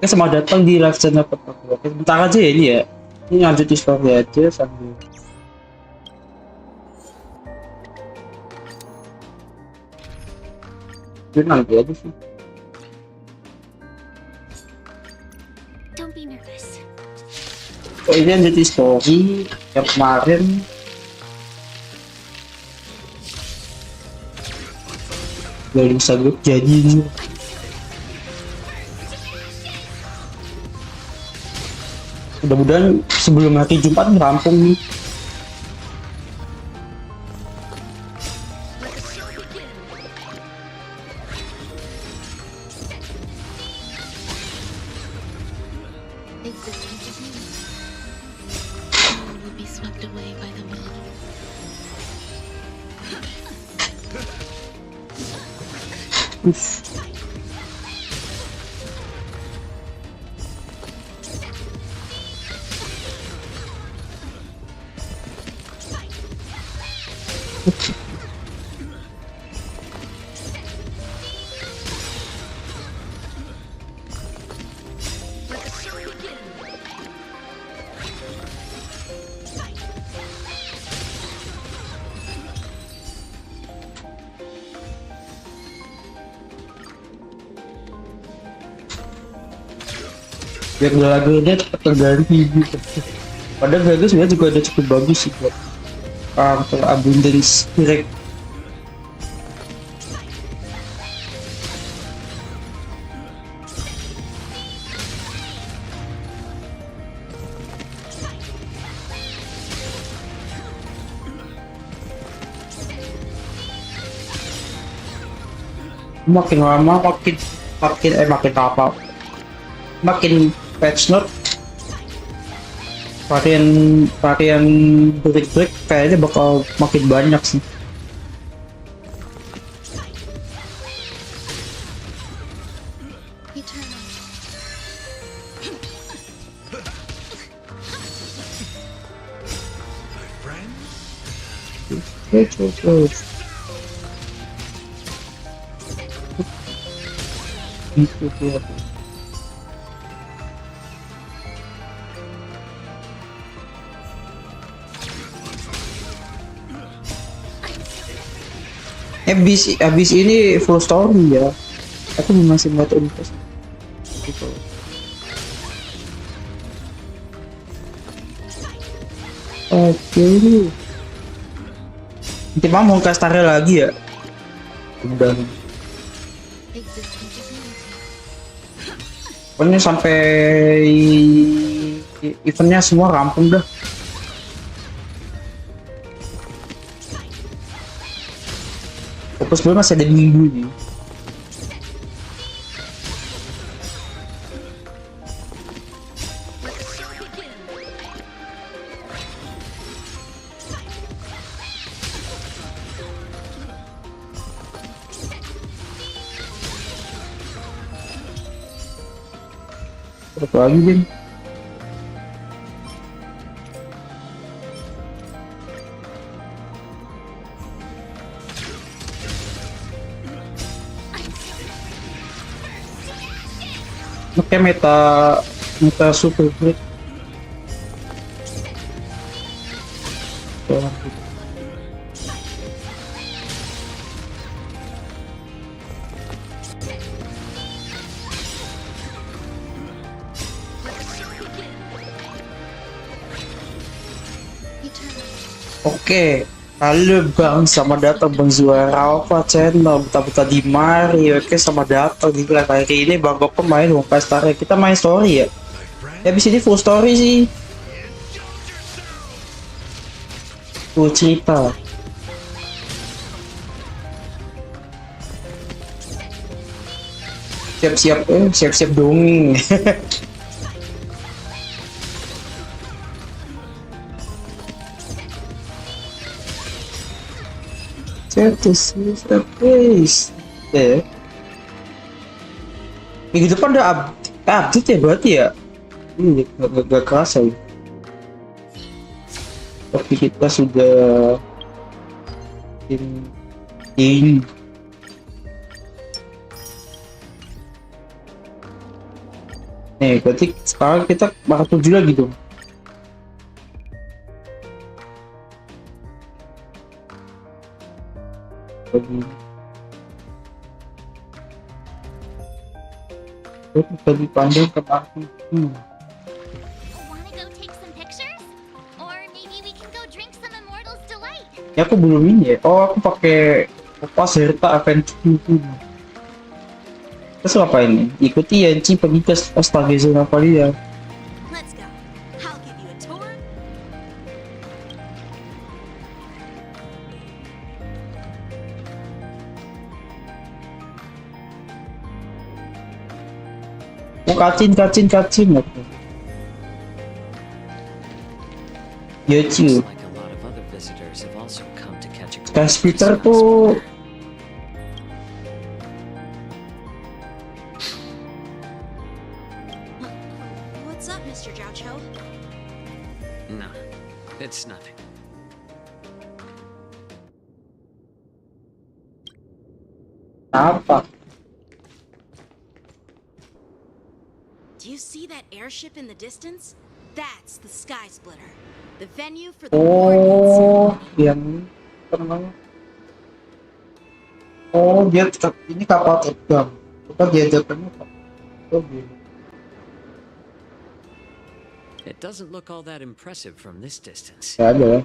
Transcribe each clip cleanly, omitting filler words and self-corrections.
Sama datang di live channel Pedang. Oke, bentar aja ya ini ya. Ini lanjut di story aja sambil jurnal aja sih. Don't be nervous. Oh, ini lanjut di story yang kemarin. Gak bisa gue jadi nih. Mudah-mudahan sebelum hari Jumat rampung nih. Existence is new. All will be swept away by the wind. Biar lagunya terganti gitu. Padahal lagu sebenarnya juga ada cukup bagus sih buat karakter abundance direct. Makin lama makin apa? Makin patch note varian break kayaknya bakal makin banyak sih. Eternal. Gitu tuh. Abis ini full story ya. Aku masih nggak tahu gitu. Oke. Nanti mau kasih tarik lagi ya. Udah. Existence is new. Pokoknya sampai eventnya semua rampung dah. Fokus gue masih ada minggu nih. Apa lagi Bin? Oke, meta super break. Oke, halo Bang, selamat datang Bang Zuara Alpha Channel, betah-betah di mari. Oke, selamat datang di live hari ini. Bang Gopeng main Wongkai Star. Kita main story ya. Ya habis ini full story sih. Full cerita. Siap-siap dongeng. Status place. Ya. Minggu depan udah update ya berarti ya. Ini gak kerasa ya. Tapi kita sudah ini Berarti sekarang kita bakal 7 lagi dong. Lebih panjang ke aku. Wanna go take some pictures? Or maybe we can go drink some Immortal's Delight. Ya aku belum ini ya. Oh aku pakai Opa Serta Adventure. Terus apa ini? Ikuti Yanci pergi ke Astaga Zona Valia. Let's go. I'll give you a tour. Oh kacin. Yacu. Looks like a lot of other visitors have also come to catch a Sky glimpse of Splitter the tuh What's up, Mr. Jiaoqiu? No, it's nothing. apa? Do you see that airship in the distance? That's the Sky Splitter, the venue for the Oh, award. yang apa namanya? Oh, dia ini kapal terbang. Kita diajarkannya apa? Oh, gitu. It doesn't look all that impressive from this distance. Ya ada ya.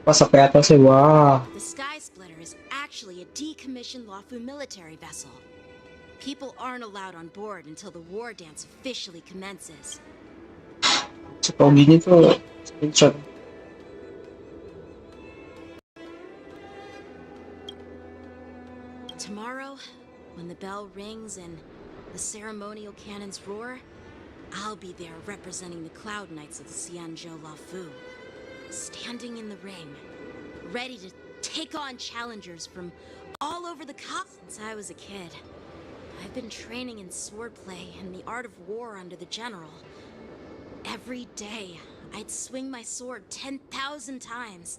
Pas sampai atasnya, wah. The Sky Splitter is actually a decommissioned Luofu military vessel. People aren't allowed on board until the war dance officially commences. Setau gini tuh, screenshot. Tomorrow, when the bell rings and the ceremonial cannons roar, I'll be there representing the Cloud Knights of the Xianzhou Luofu, standing in the ring, ready to take on challengers from all over the cup. Since I was a kid, I've been training in swordplay and the art of war under the general. Every day, I'd swing my sword 10,000 times,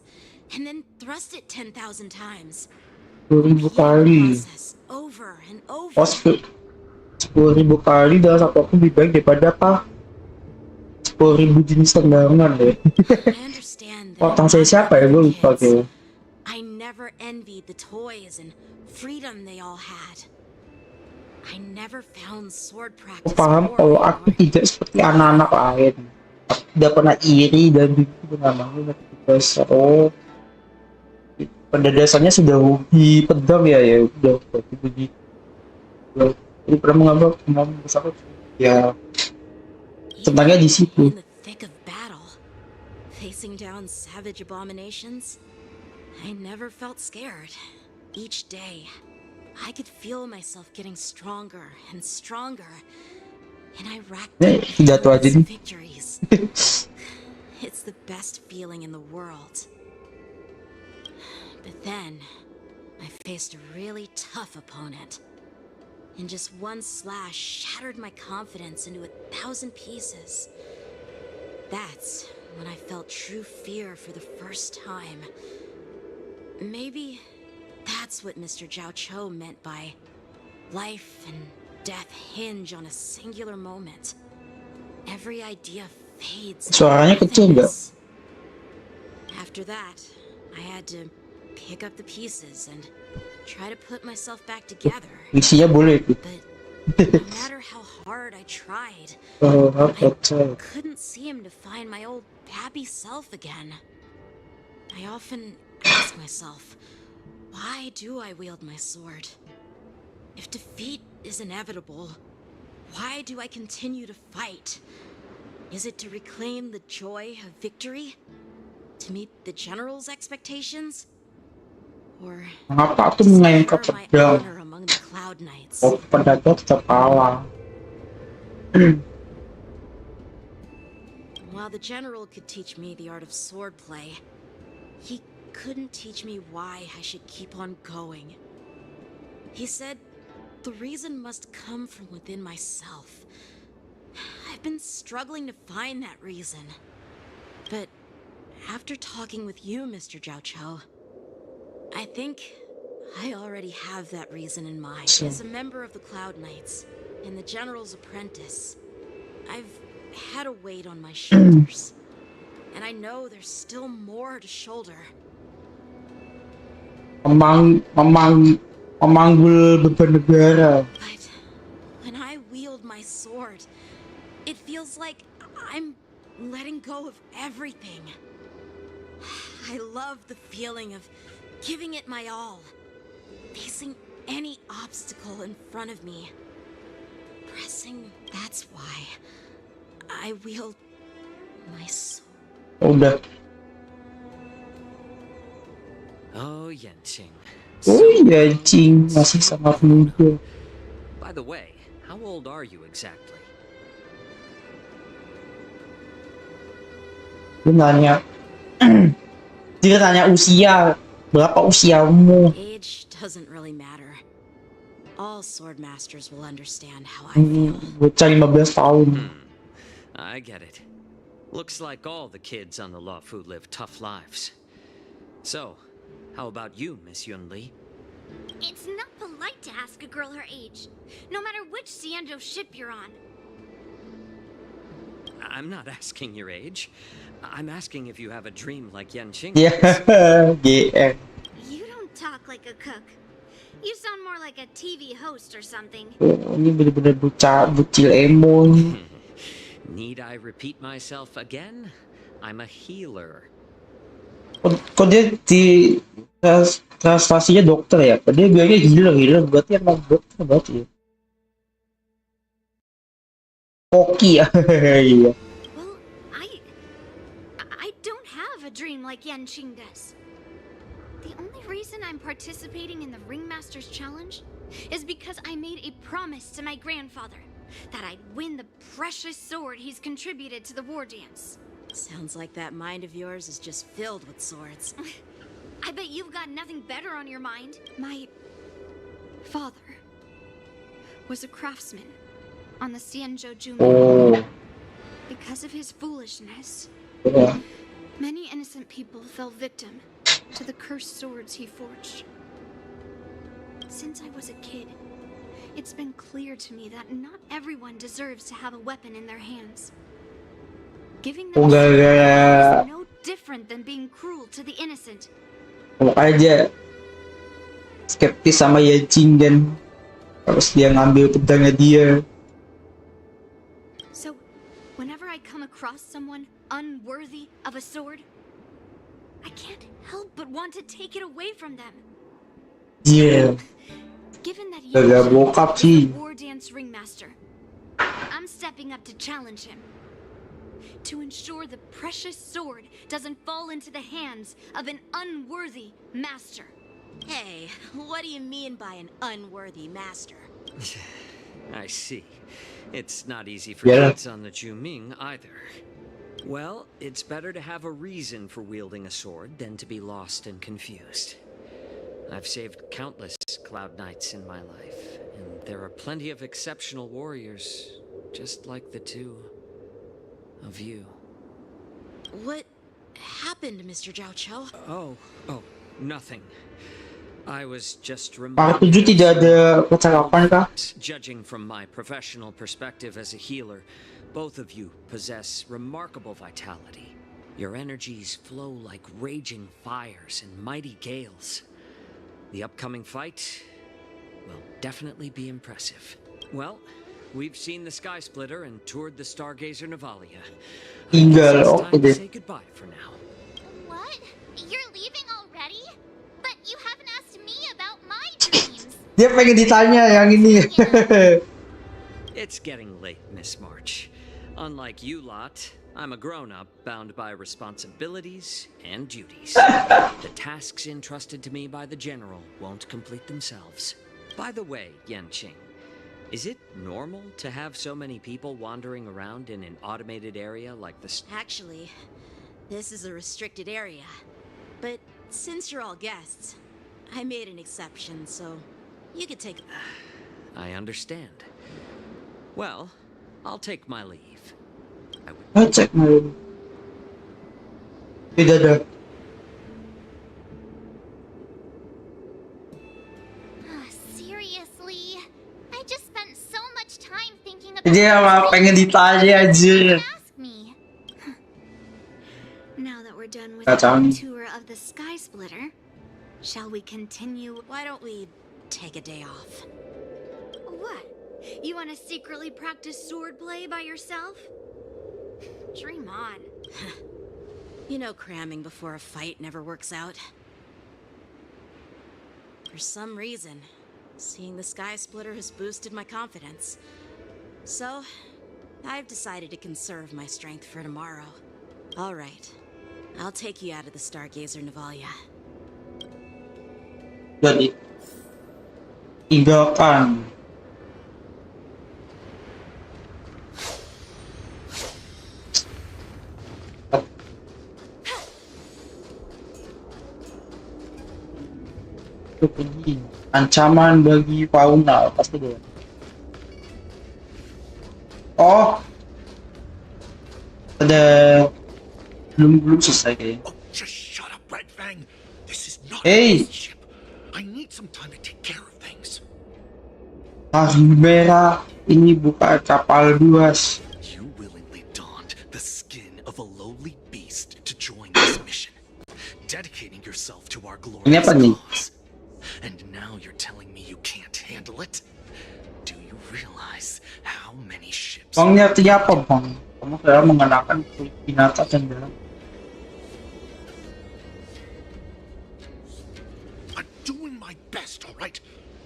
and then thrust it 10,000 times. 10.000 kali. Process over and over. Oh, 10.000 kali dalam satu aku lebih baik daripada apa? 10.000 jenis tendangan deh. I understand that Potong saya siapa ya? Gue lupa kids, kayak. I never envied the toys and freedom they all had. I never found sword Aku practice paham boring kalau or aku tidak seperti anak-anak lain. Aku tidak pernah iri dan begitu namanya ketika seru. Pada dasarnya sudah hobi pedang ya udah berarti begitu. Jadi pernah mengambil pengalaman besar ya tentangnya di situ. in the thick of battle, facing down savage abominations, I never felt scared. Each day, I could feel myself getting stronger and stronger, and I racked up Pidato aja countless nih. victories. It's the best feeling in the world. But then, I faced a really tough opponent. And just one slash shattered my confidence into 1,000 pieces. That's when I felt true fear for the first time. Maybe that's what Mr. Jiaoqiu meant by life and death hinge on a singular moment. Every idea fades. into Suaranya kecil nggak? nothingness. After that, I had to pick up the pieces and try to put myself back together. Isinya boleh itu. But no matter how hard I tried, I couldn't seem to find my old happy self again. I often ask myself, why do I wield my sword? If defeat is inevitable, why do I continue to fight? Is it to reclaim the joy of victory? To meet the general's expectations? Or Mengapa aku to mengayunkan secure my pedang? honor among the Cloud Knights? Oh, pedangnya tetap kalah. While the general could teach me the art of swordplay, he couldn't teach me why I should keep on going. He said the reason must come from within myself. I've been struggling to find that reason. But after talking with you, Mr. Jiaoqiu, I think I already have that reason in mind. As a member of the Cloud Knights, in the General's apprentice, I've had a weight on my shoulders. And I know there's still more to shoulder. Memanggul beban negara. But when I wield my sword, it feels like I'm letting go of everything. I love the feeling of giving it my all, facing any obstacle in front of me. Pressing, that's why I wield my sword. Udah. Oh, Yenching. Oh iya, cing, masih sangat muda. By the way, how old are you exactly? Dia nanya, dia tanya usia, berapa usiamu? Age doesn't really matter. All sword masters will understand how I feel. Bocah 15 tahun. I get it. Looks like all the kids on the Luofu live tough lives. So, how about you, Miss Yunli? It's not polite to ask a girl her age, no matter which Xianzhou ship you're on. I'm not asking your age. I'm asking if you have a dream like Yenching. Ya, GR. You don't talk like a cook. You sound more like a TV host or something. Ini bener-bener bucil emo. Need I repeat myself again? I'm a healer. Kok dia di translasinya dokter ya? Dia bilangnya healer berarti emang dokter berarti ya. Koki ya. Iya. Well, I don't have a dream like Yanqing does. The only reason I'm participating in the Ringmaster's Challenge is because I made a promise to my grandfather that I'd win the precious sword he's contributed to the war dance. Sounds like that mind of yours is just filled with swords. I bet you've got nothing better on your mind. My father was a craftsman on the Xianzhou Jurnal. Oh. Because of his foolishness, Ya. many innocent people fell victim to the cursed swords he forged. Since I was a kid, it's been clear to me that not everyone deserves to have a weapon in their hands. Giving them gara-gara is no different than being cruel to the innocent. makanya dia skeptis sama Yajing dan harus dia ngambil pedangnya dia. So, whenever I come across someone unworthy of a sword, I can't help but want to take it away from them. Iya. Given that Gagal Yanqing bokap is sih. the war dance ringmaster, I'm stepping up to challenge him. To ensure the precious sword doesn't fall into the hands of an unworthy master. Hey, what do you mean by an unworthy master? I see. It's not easy for Yeah. kids on the Juming either. Well, it's better to have a reason for wielding a sword than to be lost and confused. I've saved countless Cloud Knights in my life, and there are plenty of exceptional warriors, just like the two of you. What happened, Mr. Zhao Chou? Oh, nothing. I was just Part reminded 7 tidak of ada some percakapan kah? facts. Judging from my professional perspective as a healer, both of you possess remarkable vitality. Your energies flow like raging fires and mighty gales. The upcoming fight will definitely be impressive. Well, we've seen the Sky Splitter and toured the Stargazer Navalia. I Tinggal, guess it's oke time to deh. say goodbye for now. What? You're leaving already? But you haven't asked me about my dreams. Dia pengen ditanya yang ini. It's getting late, Miss March. Unlike you lot, I'm a grown-up bound by responsibilities and duties. The tasks entrusted to me by the General won't complete themselves. By the way, Yanqing, is it normal to have so many people wandering around in an automated area like this? Actually, this is a restricted area. But since you're all guests, I made an exception, so you could take... I understand. Well, I'll take my leave. Cek main. Tidak ada. Seriously? I just spent so much time Dia mah pengen ditanya anjir. Ask me. Now that we're done with Kacang. our tour of the Sky Splitter, shall we continue? Why don't we take a day off? What? You want to secretly practice swordplay by yourself? Dream on. You know cramming before a fight never works out. For some reason, seeing the Sky Splitter has boosted my confidence. So, I've decided to conserve my strength for tomorrow. All right. I'll take you out of the Stargazer Navalia. Jadi tinggalkan. Itu pergi. Ancaman bagi fauna pasti dia. Oh, ada belum selesai kayaknya. Oh, just shut up, Red Fang. This is not Hey. a ship. I need some time to take care of things. Hari merah ini bukan kapal buas. You willingly donned the skin of a lowly beast to join this mission, dedicating yourself to our glorious Ini apa nih? cause. And now you're telling me you can't handle it? Do you realize how many ships? Bangnya artinya apa bang? Kamu kira mengenakan kulit binatang cendera. I'm doing my best, all right?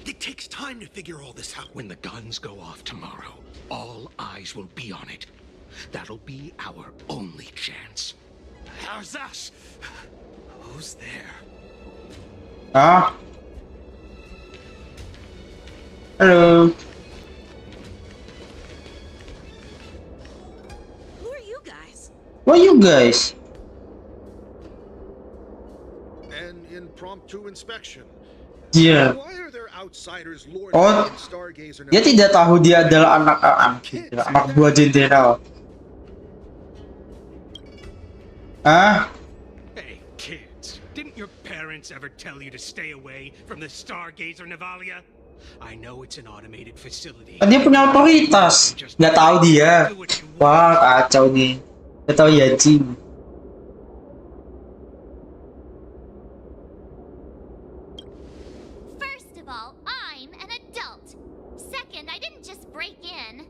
It takes time to figure all this out. When the guns go off tomorrow, all eyes will be on it. That'll be our only chance. How's that? Who's there? Ah. Halo. Who are you guys? What you guys? An impromptu inspection. Dia. Why are there outsiders lording Oh, in Stargazer dia Navalia? tidak tahu dia adalah anak buah jenderal. Ah, Hey, kids, didn't your parents ever tell you to stay away from the Stargazer Navalia? I know it's an automated facility. kan dia punya otoritas. Nggak tahu dia. Wah, kacau nih. Nggak tahu ya, Jim. First of all, I'm an adult. Second, I didn't just break in.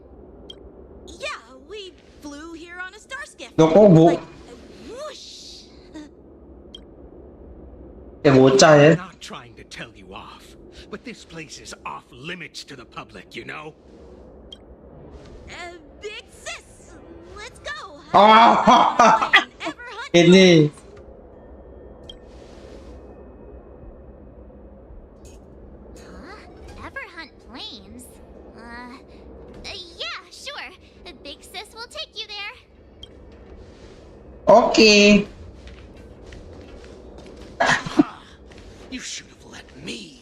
Yeah, we flew here on a star skiff. Loh, kok Like, whoosh. bocah ya. I'm not trying to tell you off, but this place is off limits to the public, you know? Big sis, let's go. Oh, Ever hunt ini. Huh? Ever hunt planes? Yeah, sure. The big sis will take you there. Oke. You should have let me.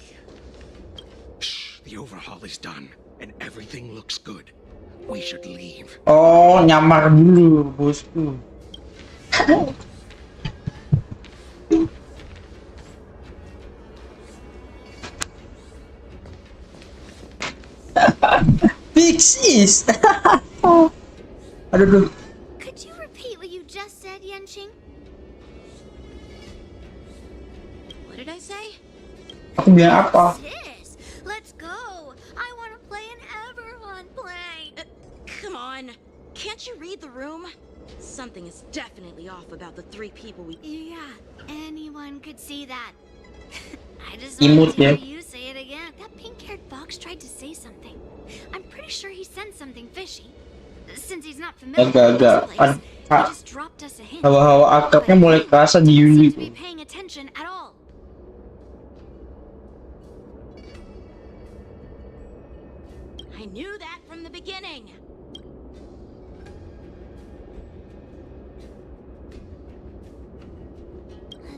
Shh, the overhaul is done, and everything looks good. We should leave. Oh, nyamar dulu, bosku. Big sis. Aduh, aduh. Could you repeat what you just said, Yenching? What did I say? Aku bilang apa? Sis, let's go. I want to play an Everhunt plane. Come on. Can't you read the room? Something is definitely off about the three people we... Yeah, anyone could see that. I just Imut want to hear ya. you say it again. That pink-haired fox tried to say something. I'm pretty sure he sensed something fishy. Since he's not familiar with Agak-agak. this place, he Ah, just dropped us a hint. hawa-hawa akrabnya mulai kerasa di Didn't Yuli. seem to be paying attention at all. I knew that from the beginning.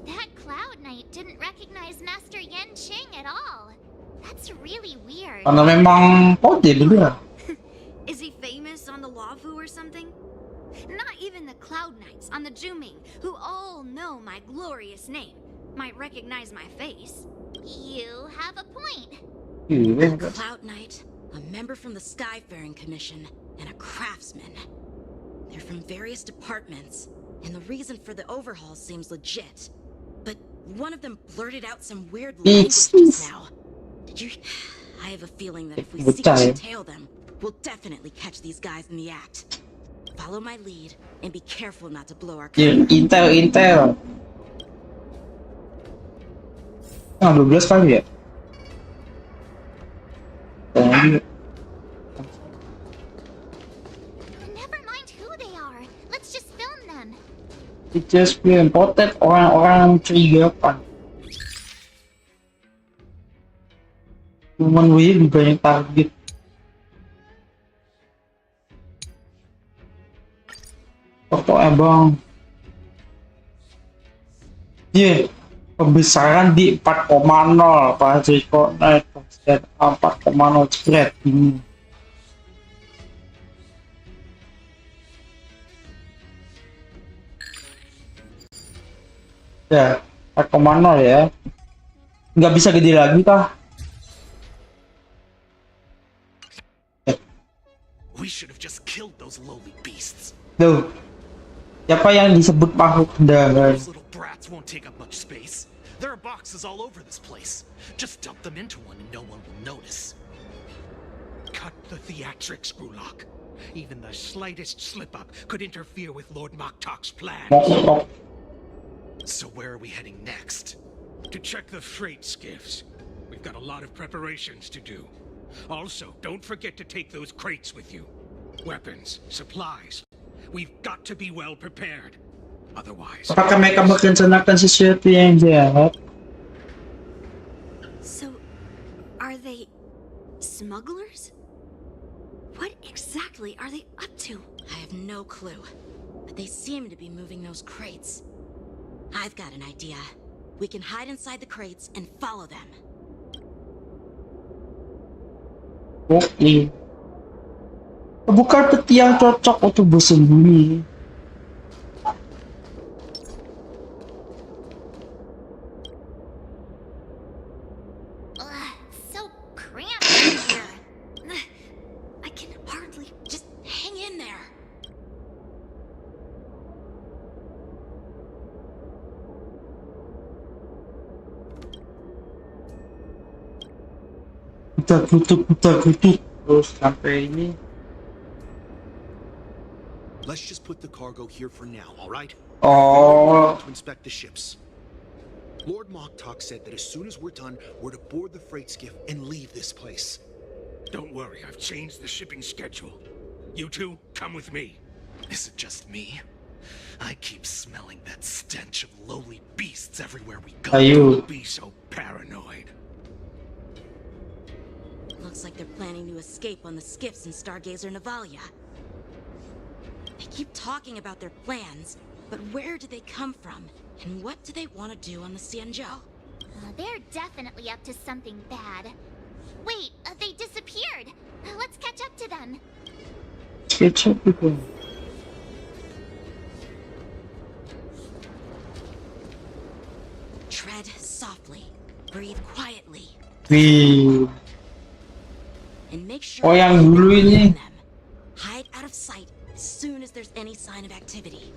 That Cloud Knight didn't recognize Master Yenching at all. That's really weird. Karena memang pode beneran. Is he famous on the Lavu or something? Not even the Cloud Knights on the Juming, who all know my glorious name, might recognize my face. You have a point. Iya. Cloud Knight, a member from the Skyfaring Commission, and a craftsman. They're from various departments, and the reason for the overhaul seems legit. But one of them blurted out some weird language just now. Did you? I have a feeling that if we secretly tail them, we'll definitely catch these guys in the act. Follow my lead and be careful not to blow our cover. Intel. Ah, 12 kali ya? Never mind who they are. Let's just film them. It just film potret orang-orang mencurigakan. Cuman lebih banyak target. Foto bang. Pembesaran di 4,0 pas recordnya 4,0 spread ini. Ya, 4,0 ya. Nggak bisa gede lagi kah? We should have just killed those lowly beasts. Tuh. Siapa yang disebut makhluk dalam? Those little brats won't take up much space. There are boxes all over this place. Just dump them into one and no one will notice. Cut the theatrics, Grulok. Even the slightest slip-up could interfere with Lord Moktok's plans. So where are we heading next? To check the freight skiffs. We've got a lot of preparations to do. Also, don't forget to take those crates with you. Weapons, supplies. We've got to be well prepared. Otherwise... Apakah mereka merencanakan sesuatu yang jahat? So, are they smugglers? What exactly are they up to? I have no clue, but they seem to be moving those crates. I've got an idea. We can hide inside the crates and follow them. Oke. Bukan peti yang cocok untuk bersembunyi. So cramped in here. I can hardly... Just hang in there. Kita tutup terus sampai ini. Let's just put the cargo here for now, all right? Oh, To inspect the ships. Lord Moktok said that as soon as we're done, we're to board the freight skiff and leave this place. Don't worry, I've changed the shipping schedule. You two, come with me. Is it just me? I keep smelling that stench of lowly beasts everywhere we go. ayo. Don't be so paranoid. Looks like they're planning to escape on the skiffs in Stargazer Navalia. They keep talking about their plans, but where do they come from? And what do they want to do on the Xianzhou? They're definitely up to something bad. Wait, they disappeared. Let's catch up to them. Kecap itu. Tread softly, breathe quietly, Wih. and make sure Oh, yang you're dulu not ini. near them. Hide out of sight as soon as there's any sign of activity.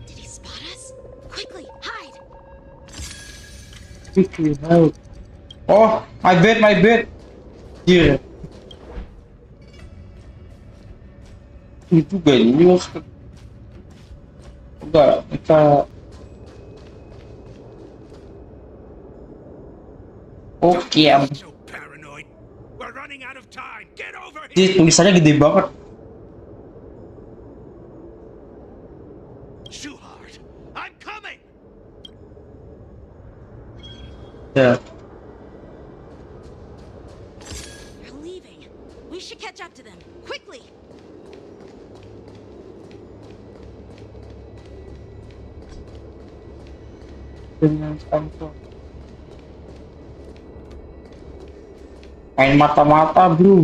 Did he spot us? Quickly, hide! Quickly help. Oh, my bed. Here. Itu genius. Enggak, kita. Oke, So paranoid. We're running out of time. Get over Jadi here. tulisannya gede banget. Shuhart, I'm coming. Ya. They're leaving. We should catch up to them. Quickly! Dengan kantor. Main mata-mata, bro.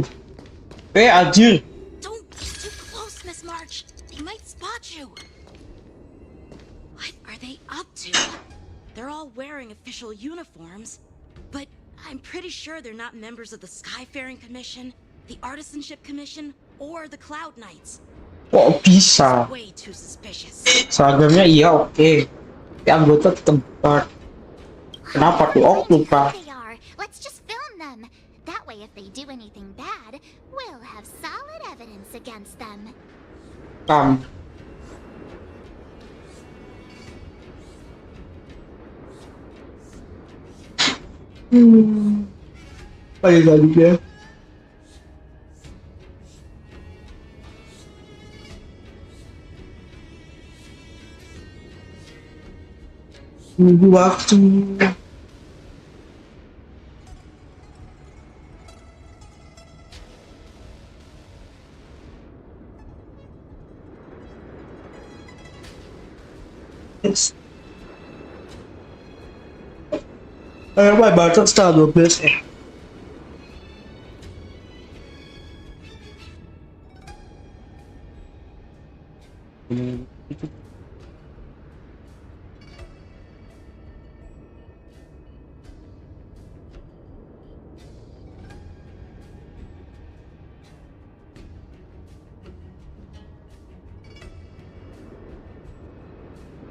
Anjir. Don't get too close, Miss March. They might spot you. What are they up to? They're all wearing official uniforms, but I'm pretty sure they're not members of the Skyfaring Commission, the Artisanship Commission, or the Cloud Knights. Kok bisa? Way too suspicious. Seragamnya iya oke. Tapi anggota tempat. Kenapa tuh? Oh lupa. They are. Let's just film them. That way, if they do anything bad, we'll have solid evidence against them. Kam. Balik ya. Nunggu waktu. Yes. Baca setelah 12 ya.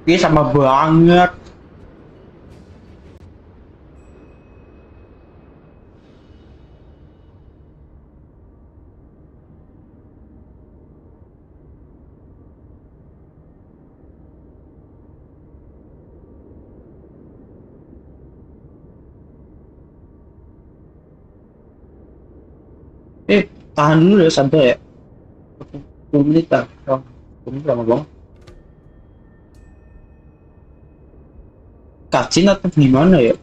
Iya sama banget. Tahan dulu ya santai ya. 10 menit lah. 10 menit lama banget. Kacin atau gimana ya?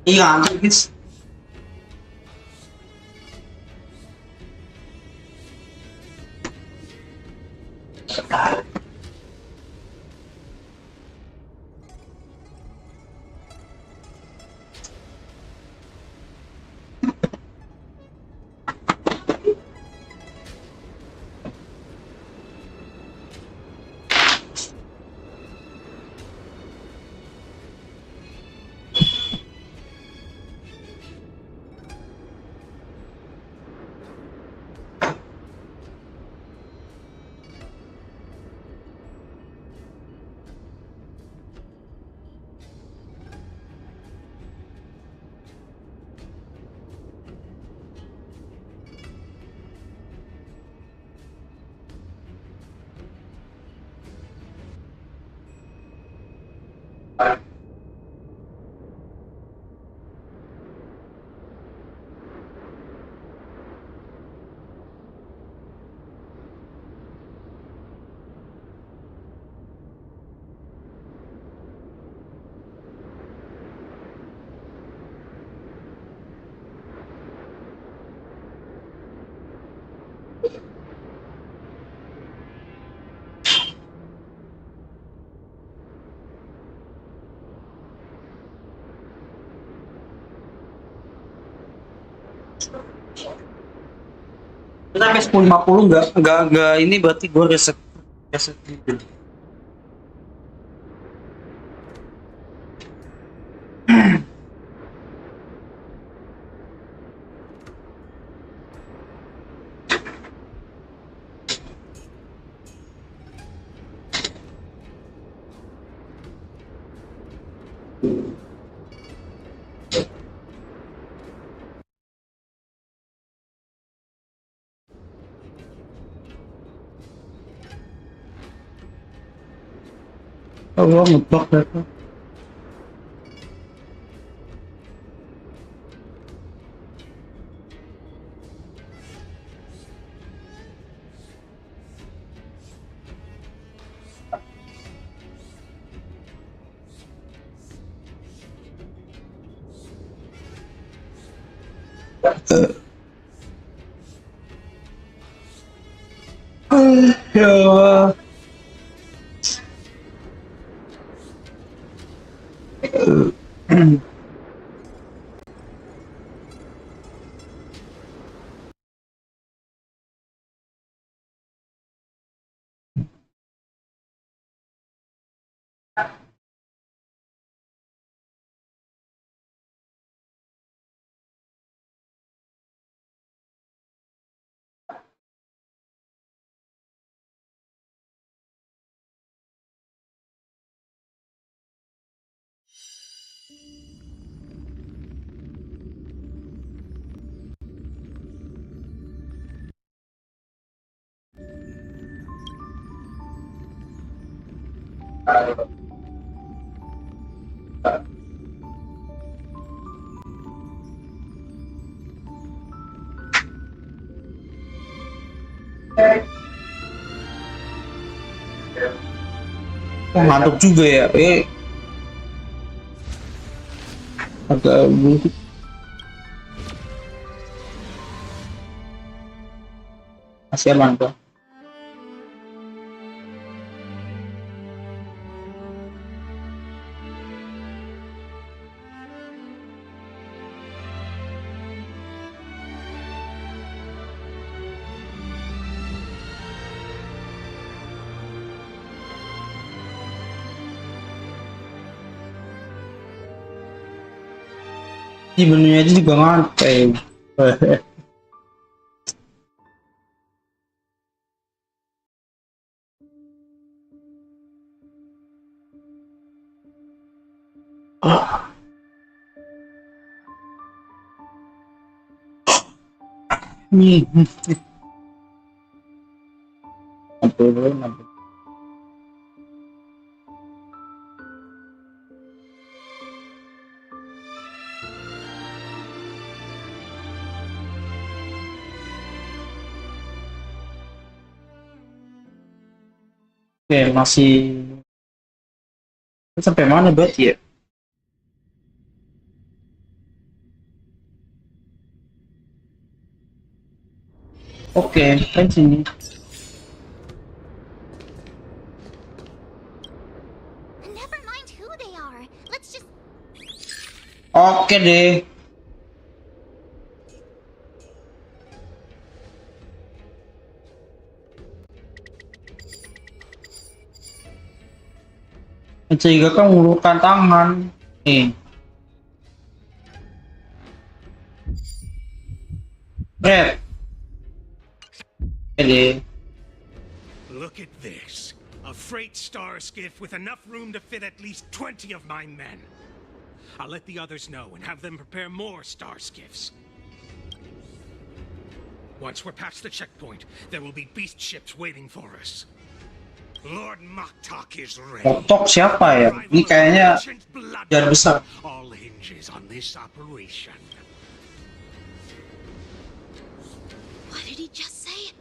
Iya, guys. Kita sampai 10.50 nggak ini berarti gue reset gitu. Oh, ngeblok mereka. Ya Allah. Oh, ngantuk juga ya. Agak buruk. Masih aman kok. Di menunya aja juga ngantai. Oke, masih sampai mana berarti ya? Oke, kan sini. Never mind who they are. Let's just. Oke deh. Mencurigakan mengulurkan tangan. Nih. Red. Oke deh. Look at this. A freight star skiff with enough room to fit at least 20 of my men. I'll let the others know and have them prepare more star skiffs. Once we're past the checkpoint, there will be beast ships waiting for us. Lord Moktok is ready. Moktok siapa ya? Ini kayaknya jalan besar. All hinges on this operation. What did he just say?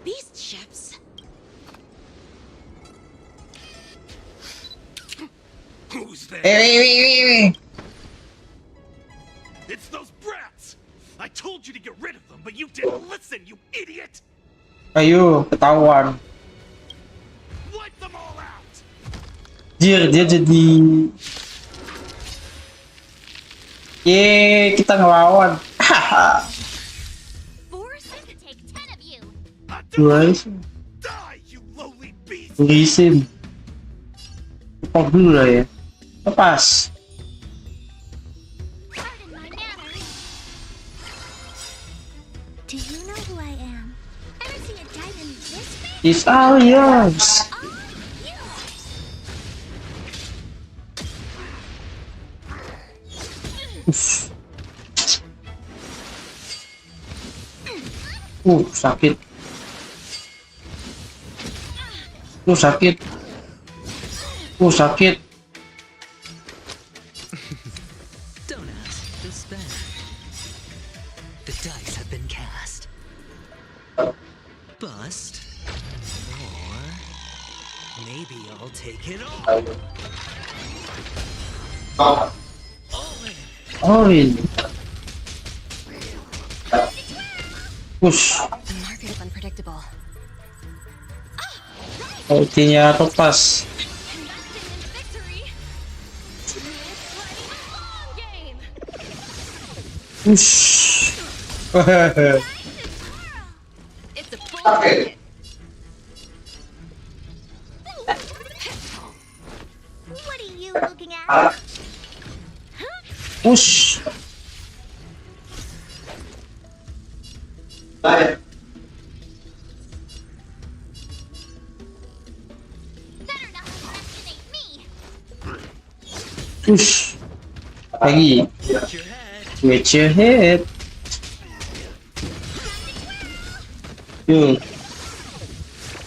Beast ships? Who's there? Wait. It's those brats! I told you to get rid of them, but you didn't listen, you idiot! Ayo, ketahuan. Wipe them all out! Dia jadi. Kita ngelawan. Force to take 10 of you. Guys, Die, you lowly beast! tulisin. Lepas dulu lah ya. Lepas. Pardon my manners. Do you know who I am? Ever see a diamond this big? It's all yours. All yours. Sakit. Sakit. Sakit. Don't ask, just spend. The dice have been cast. Bust. Or maybe I'll take it all. Oh ini. Push. The market is unpredictable. Ultinya lepas. Investing in victory means playing a long game. Push. It's a full ticket. What are you looking at? Push. Better not underestimate me. Push. Lagi. Watch your head. With your head. Yo.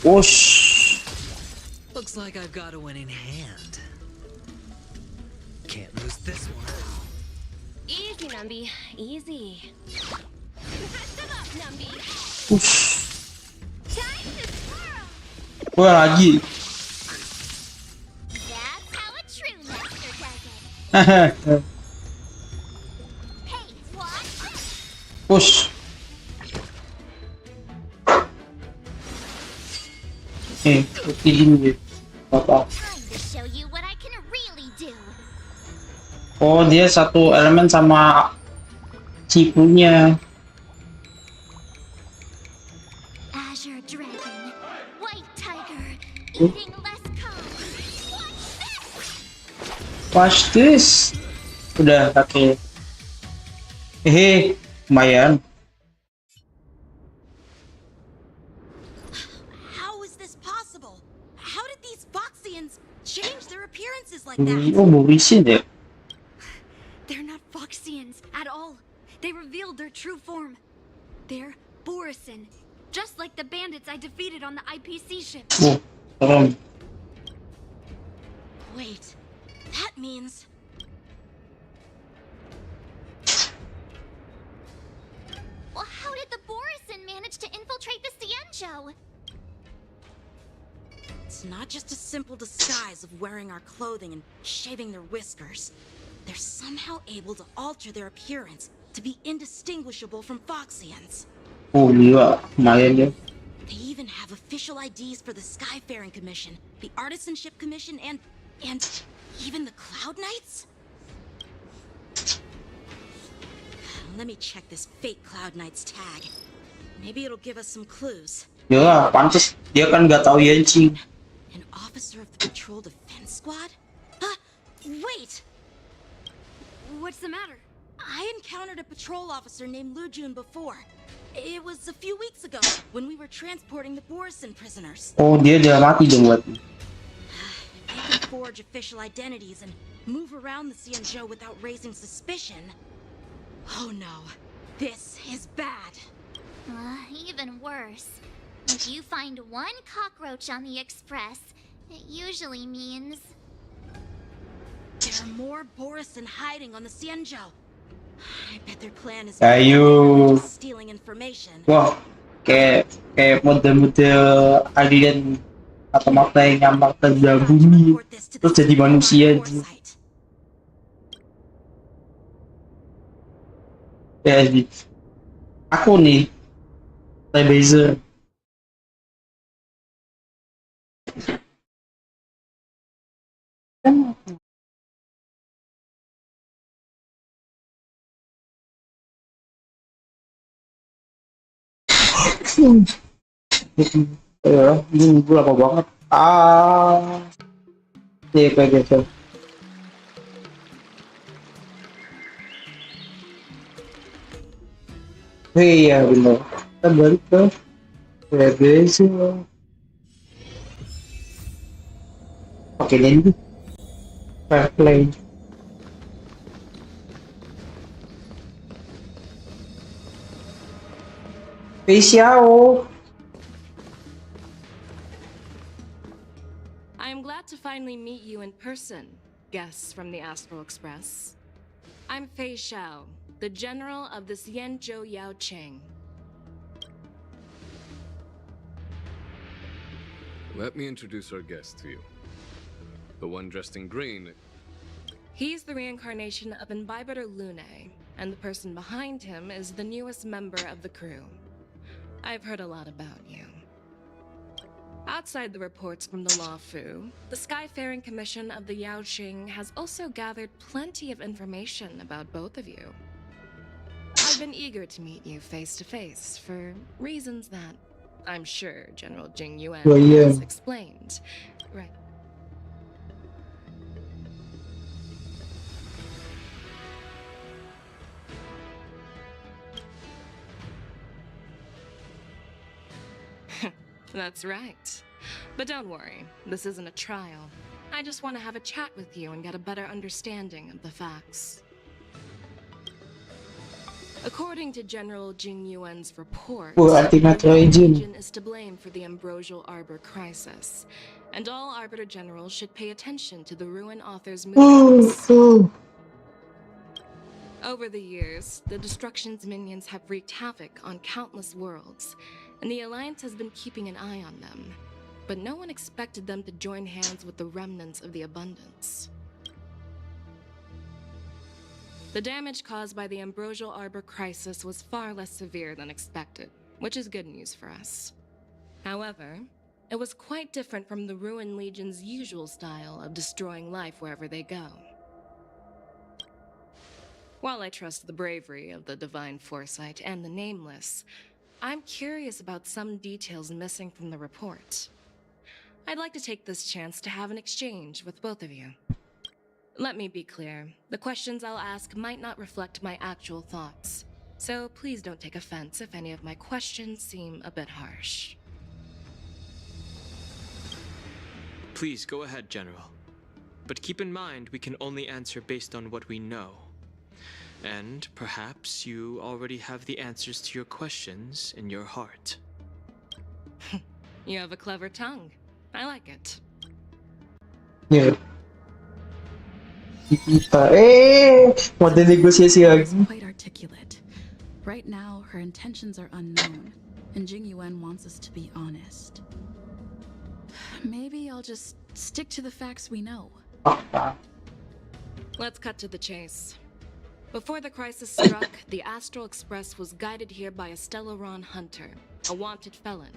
Push. Looks like I've got a winning hand. Can't lose this one. Easy, Numby. Easy. Step up, Numby. Push. Time to swirl. Wah lagi. That's how a true master does it. Hey, watch this. Push. Pilih dia. Apa? Time to show you what I can really do. Oh, dia satu elemen sama cipunya. Azure dragon, white tiger, eating less calm. Watch this. Watch this. Udah pakai. Hehe, lumayan. How is this possible? How did these Foxians change their appearances like that? Oh, berisin deh. They're not Foxians at all. They revealed their true form. They're Borisin, just like the bandits I defeated on the IPC ship. Oh, serem. Wait, that means... Well, how did the Borisin manage to infiltrate the Cienjo? It's not just a simple disguise of wearing our clothing and shaving their whiskers. They're somehow able to alter their appearance to be indistinguishable from Foxians. Oh, gila. Lumayan ya. They even have official IDs for the Skyfaring Commission, the Artisanship Commission, and even the Cloud Knights? Let me check this fake Cloud Knight's tag. Maybe it'll give us some clues. Ya, pantes dia kan nggak tahu Yanqing. An officer of the Patrol Defense Squad? Wait! What's the matter? I encountered a patrol officer named Lu Jun before. It was a few weeks ago when we were transporting the Borisin prisoners. Oh, dia udah mati dong buat. They can forge official identities and move around the Cienjo without raising suspicion. Oh no, this is bad. Even worse. If you find one cockroach on the express, it usually means... There are more Borisin hiding on the Cienjo. I bet their plan is Ayo. just stealing information. Wah, kayak model-model alien atau mata yang nyambar ke dalam bumi terus jadi manusia. Ya, aku nih, Bezer. Ya, ini gue lama banget. Iya kayak gitu. Iya benar. Kita balik ke Bezer. Oke deh. Fair play. Xiao. I am glad to finally meet you in person, guests from the Astral Express. I'm Fei Xiao, the General of the Xianzhou Yaoqing. Let me introduce our guest to you. The one dressed in green. He's the reincarnation of Imbibitor Lune, and the person behind him is the newest member of the crew. I've heard a lot about you. Outside the reports from the Law Fu, the Skyfaring Commission of the Yaoqing has also gathered plenty of information about both of you. I've been eager to meet you face to face for reasons that I'm sure General Jing Yuan has explained. Right. That's right. But don't worry, this isn't a trial. I just want to have a chat with you and get a better understanding of the facts. According to General Jing Yuan's report, the region is to blame for the Ambrosial Arbor crisis, and all Arbiter Generals should pay attention to the Ruin Author's movements. Over the years, the Destruction's minions have wreaked havoc on countless worlds, and the Alliance has been keeping an eye on them. But no one expected them to join hands with the remnants of the Abundance. The damage caused by the Ambrosial Arbor crisis was far less severe than expected, which is good news for us. However, it was quite different from the Ruin Legion's usual style of destroying life wherever they go. While I trust the bravery of the Divine Foresight and the Nameless, I'm curious about some details missing from the report. I'd like to take this chance to have an exchange with both of you. Let me be clear, the questions I'll ask might not reflect my actual thoughts, so please don't take offense if any of my questions seem a bit harsh. Please go ahead, General. But keep in mind we can only answer based on what we know. And perhaps you already have the answers to your questions in your heart. You have a clever tongue. I like it. Yeah. Kita mau negosiasi lagi. Quite articulate. Right now, her intentions are unknown, and Jing Yuan wants us to be honest. Maybe I'll just stick to the facts we know. Let's cut to the chase. Before the crisis struck, the Astral Express was guided here by a Stellaron hunter, a wanted felon,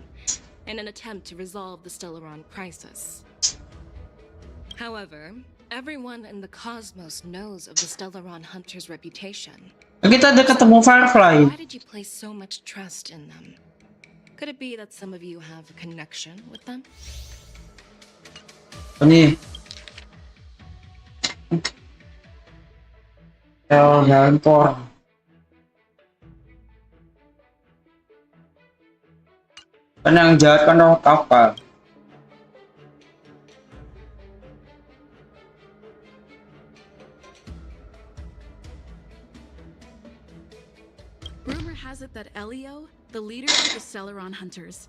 in an attempt to resolve the Stellaron crisis. However, everyone in the cosmos knows of the Stellaron hunter's reputation. Kita ada ketemu Firefly. Why did you place so much trust in them? Could it be that some of you have a connection with them? Ini. Gantor. Kan yang jahat kan orang kapal. Rumor has it that Elio, the leader of the Stellaron hunters,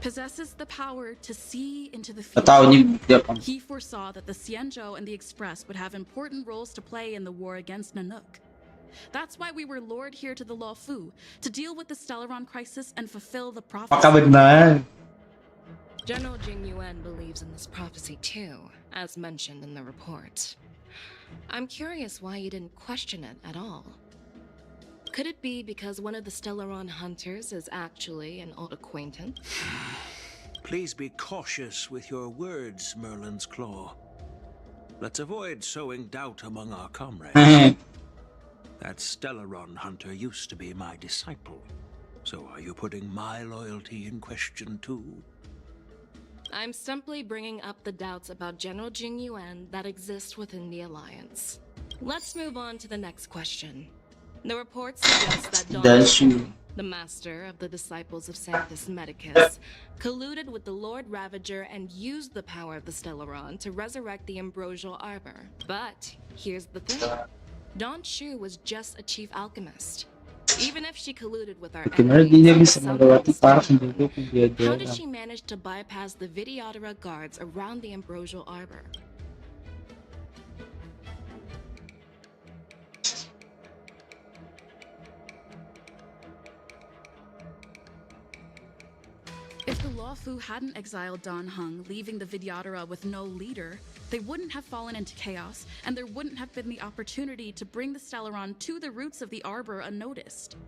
possesses the power to see into the future. He foresaw that the Xianzhou and the Express would have important roles to play in the war against Nanook. That's why we were lured here to the Law Fu, to deal with the Stellaron crisis and fulfill the prophecy. General Jing Yuan believes in this prophecy too, as mentioned in the report. I'm curious why you didn't question it at all. Could it be because one of the Stellaron hunters is actually an old acquaintance? Please be cautious with your words, Merlin's Claw. Let's avoid sowing doubt among our comrades. That Stellaron hunter used to be my disciple. So are you putting my loyalty in question too? I'm simply bringing up the doubts about General Jing Yuan that exist within the Alliance. Let's move on to the next question. The report suggests that Don Shu, the master of the Disciples of Sanctus Medicus, colluded with the Lord Ravager and used the power of the Stellaron to resurrect the Ambrosial Arbor. But here's the thing. Don Shu was just a chief alchemist. Even if she colluded with our enemies, how did she manage to bypass the Videodora guards around the Ambrosial Arbor? If the Lawfu hadn't exiled Dan Heng, leaving the Vidyadhara with no leader, they wouldn't have fallen into chaos, and there wouldn't have been the opportunity to bring the Stellaron to the roots of the Arbor unnoticed.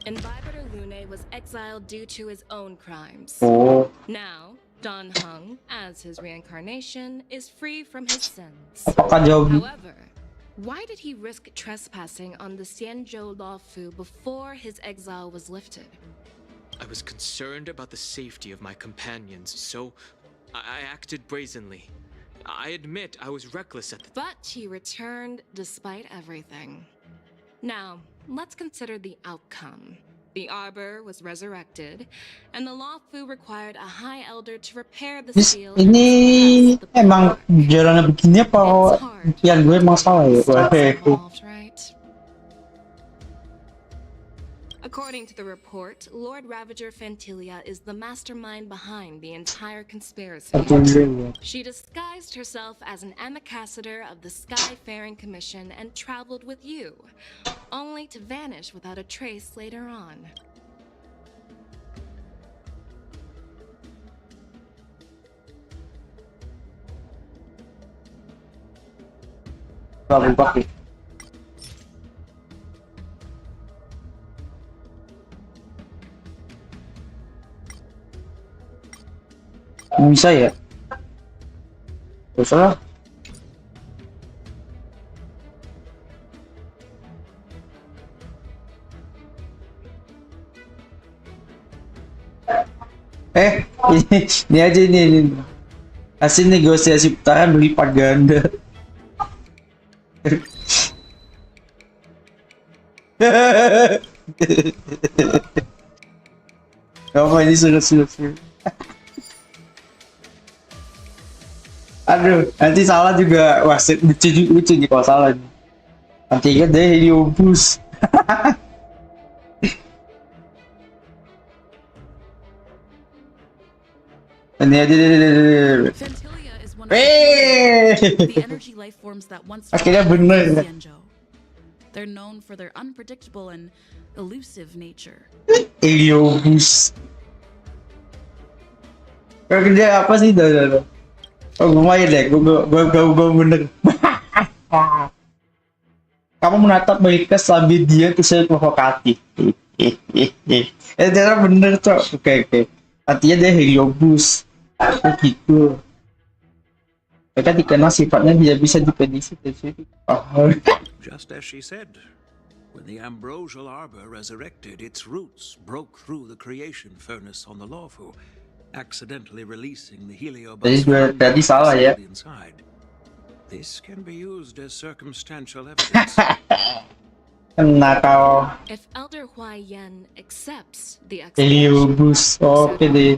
Imbibitor Lune was exiled due to his own crimes. Oh. Now, Dan Heng, as his reincarnation, is free from his sins. Apakah jawab? However, why did he risk trespassing on the Xianzhou Lawfu before his exile was lifted? I was concerned about the safety of my companions, so I acted brazenly. I admit I was reckless at the But he returned despite everything. Now, let's consider the outcome. The Arbor was resurrected, and the Lawfu required a High Elder to repair the seal. Ini emang jalannya begini apa impian gue emang salah ya? Involved, right? According to the report, Lord Ravager Fantilia is the mastermind behind the entire conspiracy. She disguised herself as an ambassador of the Skyfaring Commission and traveled with you, only to vanish without a trace later on. Bisa ya? Bisa lah. Ini aja ini. Hasil negosiasi putaran berlipat ganda. Apa ini sudah. Aduh, nanti salah juga. Wah, lucu nih kalau salah nih. Nanti kan deh heliobus. Ini aja deh. Fantilia is one of the energy life forms that once Akhirnya bener. They're known for their unpredictable and elusive nature. Heliobus. Kerja apa sih dah? Oh, lumayan deh, gue bener. Kamu menatap mereka sambil dia terus provokatif. Ternyata bener cok. Oke. Artinya dia heliobus. Gitu. Mereka dikenal sifatnya dia bisa diprediksi. Just as she said, when the ambrosial arbor resurrected, its roots broke through the creation furnace on the Lawfu, accidentally releasing the heliobus inside. This can be used as circumstantial evidence. If Elder Huai Yen accepts the heliobus, oke deh.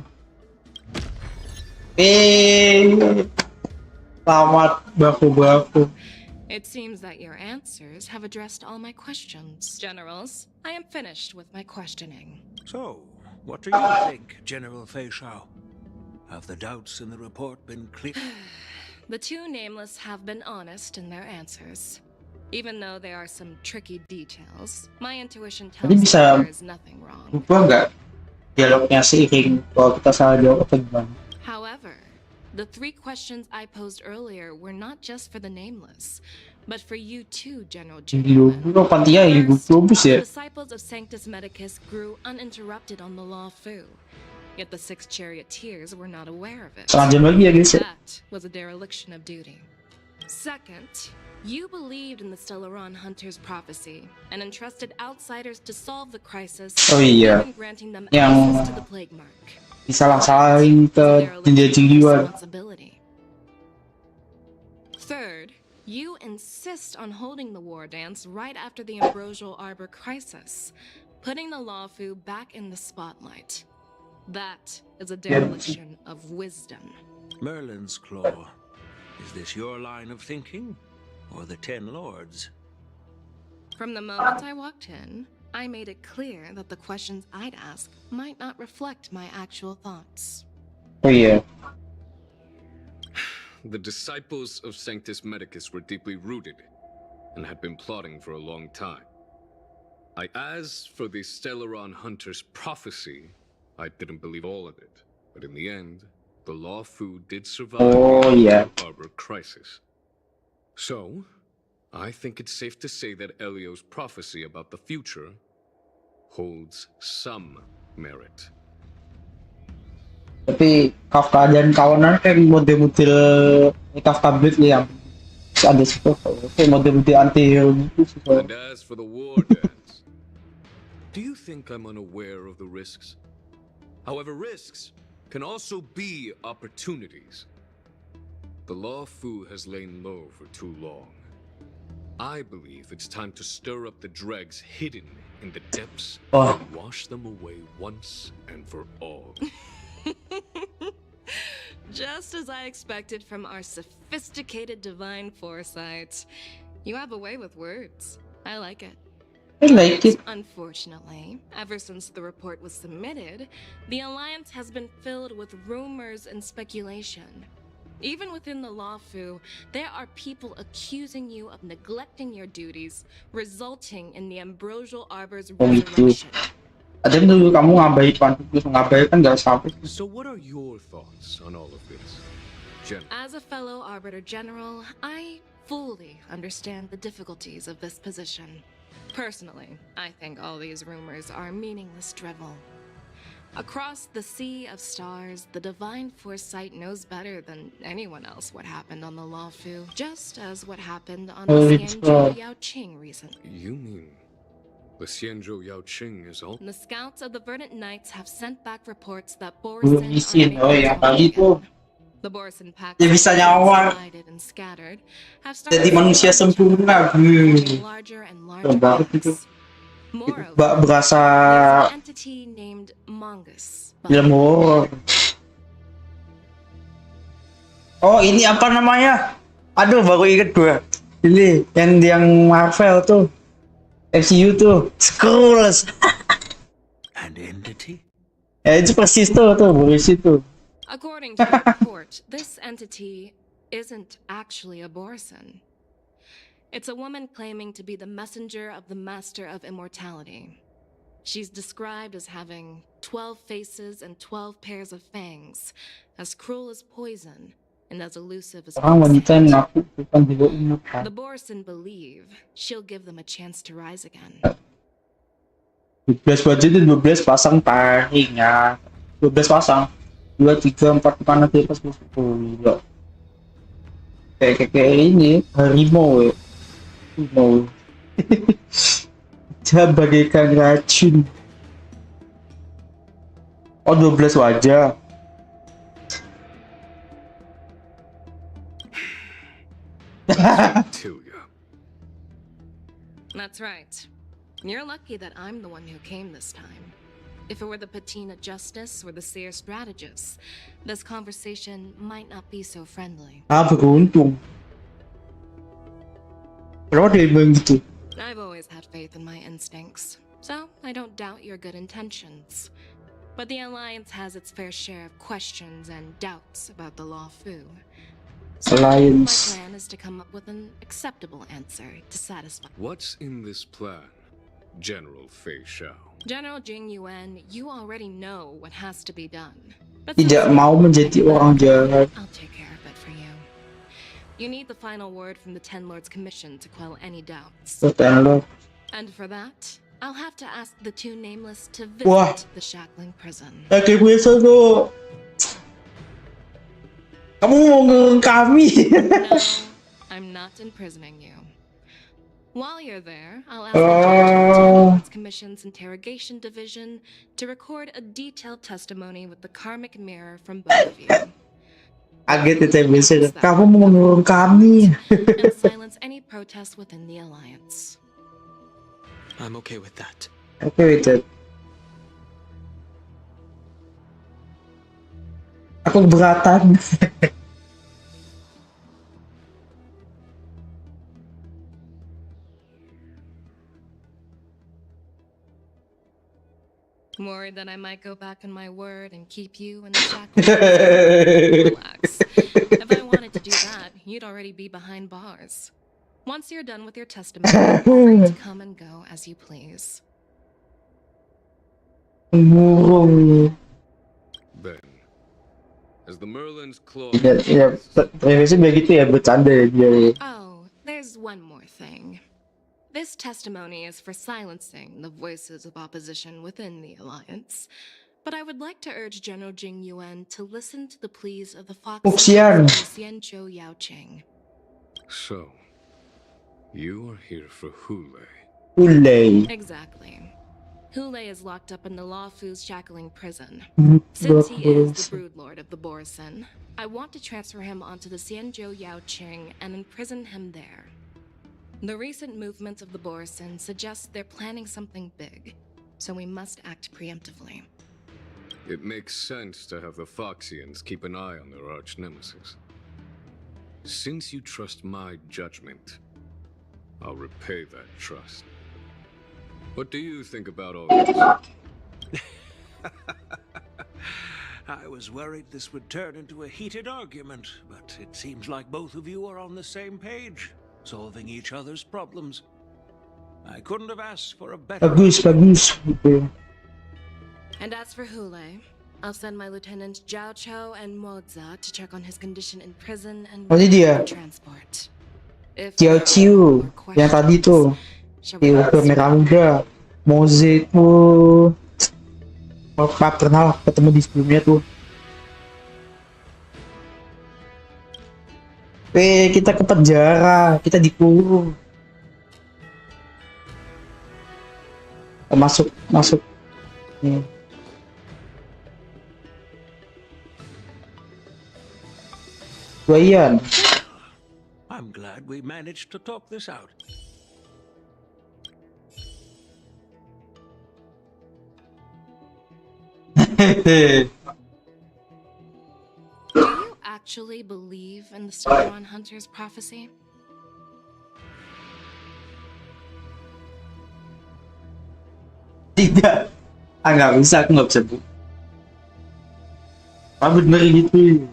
Selamat baku-baku. It seems that your answers have addressed all my questions. Generals, I am finished with my questioning. So, what do you think, General Fei Shao? Have the doubts in the report been clear? The two nameless have been honest in their answers. Even though there are some tricky details, my intuition tells me there is nothing wrong. Nggak dialognya seiring kalau kita salah jawab atau gimana? However, the three questions I posed earlier were not just for the nameless, but for you too, General Jurnal. First, the disciples of Sanctus Medicus grew uninterrupted on the Lawfu, yet the six charioteers were not aware of it. That was a dereliction of duty. Second, you believed in the Stellaron Hunter's prophecy and entrusted outsiders to solve the crisis, even granting them access to the plague mark. Disalah-salahin ke tinja-tinjuan. Third, you insist on holding the war dance right after the Ambrosial Arbor crisis, putting the Lawfu back in the spotlight. That is a dereliction of wisdom. Merlin's Claw. Is this your line of thinking, or the Ten Lords? From the moment I walked in, I made it clear that the questions I'd ask might not reflect my actual thoughts. Oh yeah. The disciples of Sanctus Medicus were deeply rooted and had been plotting for a long time. As for the Stellaron Hunter's prophecy, I didn't believe all of it, but in the end, the Law Fu did survive yeah. the Harbor crisis. So, I think it's safe to say that Elio's prophecy about the future holds some merit. Tapi Kafka dan kawanan kayak model-model Kafka Blade yang ada situ kayak model-model anti-hero gitu sih. And as for the war dance, do you think I'm unaware of the risks? However, risks can also be opportunities. The Law Fu has lain low for too long. I believe it's time to stir up the dregs hidden in the depths and wash them away once and for all. Just as I expected from our sophisticated divine foresight. You have a way with words. I like it. I like it. Unfortunately, ever since the report was submitted, the Alliance has been filled with rumors and speculation. Even within the Law Fu, there are people accusing you of neglecting your duties, resulting in the Ambrosial Arbor's resurrection. Ada yang dulu kamu ngabai kan nggak sampai. So what are your thoughts on all of this, General? As a fellow Arbiter General, I fully understand the difficulties of this position. Personally, I think all these rumors are meaningless drivel. Across the sea of stars, the divine foresight knows better than anyone else what happened on the Law Fu, just as what happened on the Xianzhou Yaoqing recently. You mean the Xianzhou Yaoqing is all? The scouts of the Verdant Knights have sent back reports that Borison the Borison pack divided and scattered have started manusia sempurna. larger and larger packs. Moreover, Berasa there's an entity named Mongus. ilmu. Oh, ini apa namanya? Aduh, baru inget gue. Ini yang Marvel tuh. MCU tuh. Skrulls. An entity? Ya, itu persis tuh Boris itu. According to the report, this entity isn't actually a Borison. It's a woman claiming to be the messenger of the Master of Immortality. She's described as having 12 faces and 12 pairs of fangs, as cruel as poison, and as elusive as wanita yang ngaku bukan juga umur. The Borison believe she'll give them a chance to rise again. 12 baju itu 12 pasang taring ya. 12 pasang. 2, 3, 4 panah di atas 10. Gila. Kayak ini harimau ya. Harimau. Dia bagaikan racun. Oh, 12 wajah. That's right. You're lucky that I'm the one who came this time. If it were the Patina Justice or the Seer Strategist, this conversation might not be so friendly. Beruntung. Kenapa dia bilang gitu? I've always had faith in my instincts, so I don't doubt your good intentions. But the Alliance has its fair share of questions and doubts about the Law Fu. So my plan is to come up with an acceptable answer to satisfy. What's in this plan, General Fei Xiao? General Jing Yuan, you already know what has to be done. Tidak mau menjadi orang jahat. I'll take care of it for you. You need the final word from the Ten Lords Commission to quell any doubts. And for that, I'll have to ask the two nameless to visit the shackling prison. Kayak biasa tuh. Kamu mau ngurung kami? No, I'm not imprisoning you. While you're there, I'll ask the Lords Commission's Interrogation Division to record a detailed testimony with the karmic mirror from both of you. Kaget itu biasa. Kamu mau ngurung kami? And silence any protests within the Alliance. I'm okay with that. Okay with that. Aku keberatan. Worried that I might go back on my word and keep you in the shackles. Relax. If I wanted to do that, you'd already be behind bars. Once you're done with your testimony, you're free to come and go as you please. Ben, as the Merlin's claw. Ya, premisnya begitu ya, bercanda ya dia. Oh, there's one more thing. This testimony is for silencing the voices of opposition within the Alliance. But I would like to urge General Jing Yuan to listen to the pleas of the Fuxian. Foxians of the Xianzhou Yaoqing. So, you are here for Hule. Hule. Exactly. Hule is locked up in the Luofu's shackling prison. Since he is the broodlord of the Borisin, I want to transfer him onto the Xianzhou Yaoqing and imprison him there. The recent movements of the Borisin suggest they're planning something big, so we must act preemptively. It makes sense to have the Foxians keep an eye on their arch-nemesis. Since you trust my judgment, I'll repay that trust. What do you think about all this? I was worried this would turn into a heated argument, but it seems like both of you are on the same page, solving each other's problems. I couldn't have asked for a better... Bagus. And as for Hule, I'll send my lieutenants Zhao Chou and Moza to check on his condition in prison and Oh, ini dia. transport. Jiao Chiu, yang tadi tuh. Yang merah muda. Moze tuh. Pernah ketemu di sebelumnya tuh. Kita ke penjara, kita dikurung. Masuk. Nih. Ian. I'm glad we managed to talk this out. Do you actually believe in the Celeron Hunter's prophecy? Tidak. Nggak bisa, aku nggak bisa bu. Bener gitu.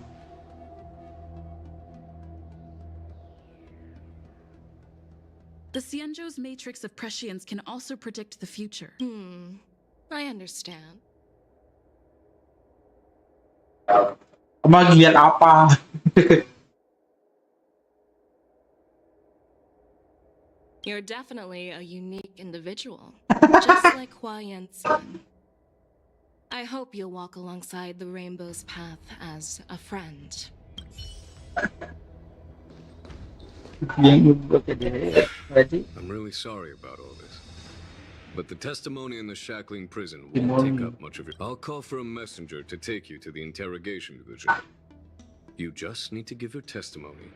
The Xianzhou's matrix of prescience can also predict the future. I understand. Kamu lagi lihat apa? You're definitely a unique individual, just like Hua Yanxin. I hope you'll walk alongside the Rainbow's path as a friend. I'm really sorry about all this. But the testimony in the shackling prison won't take up much of your... I'll call for a messenger to take you to the interrogation division. You just need to give your testimony,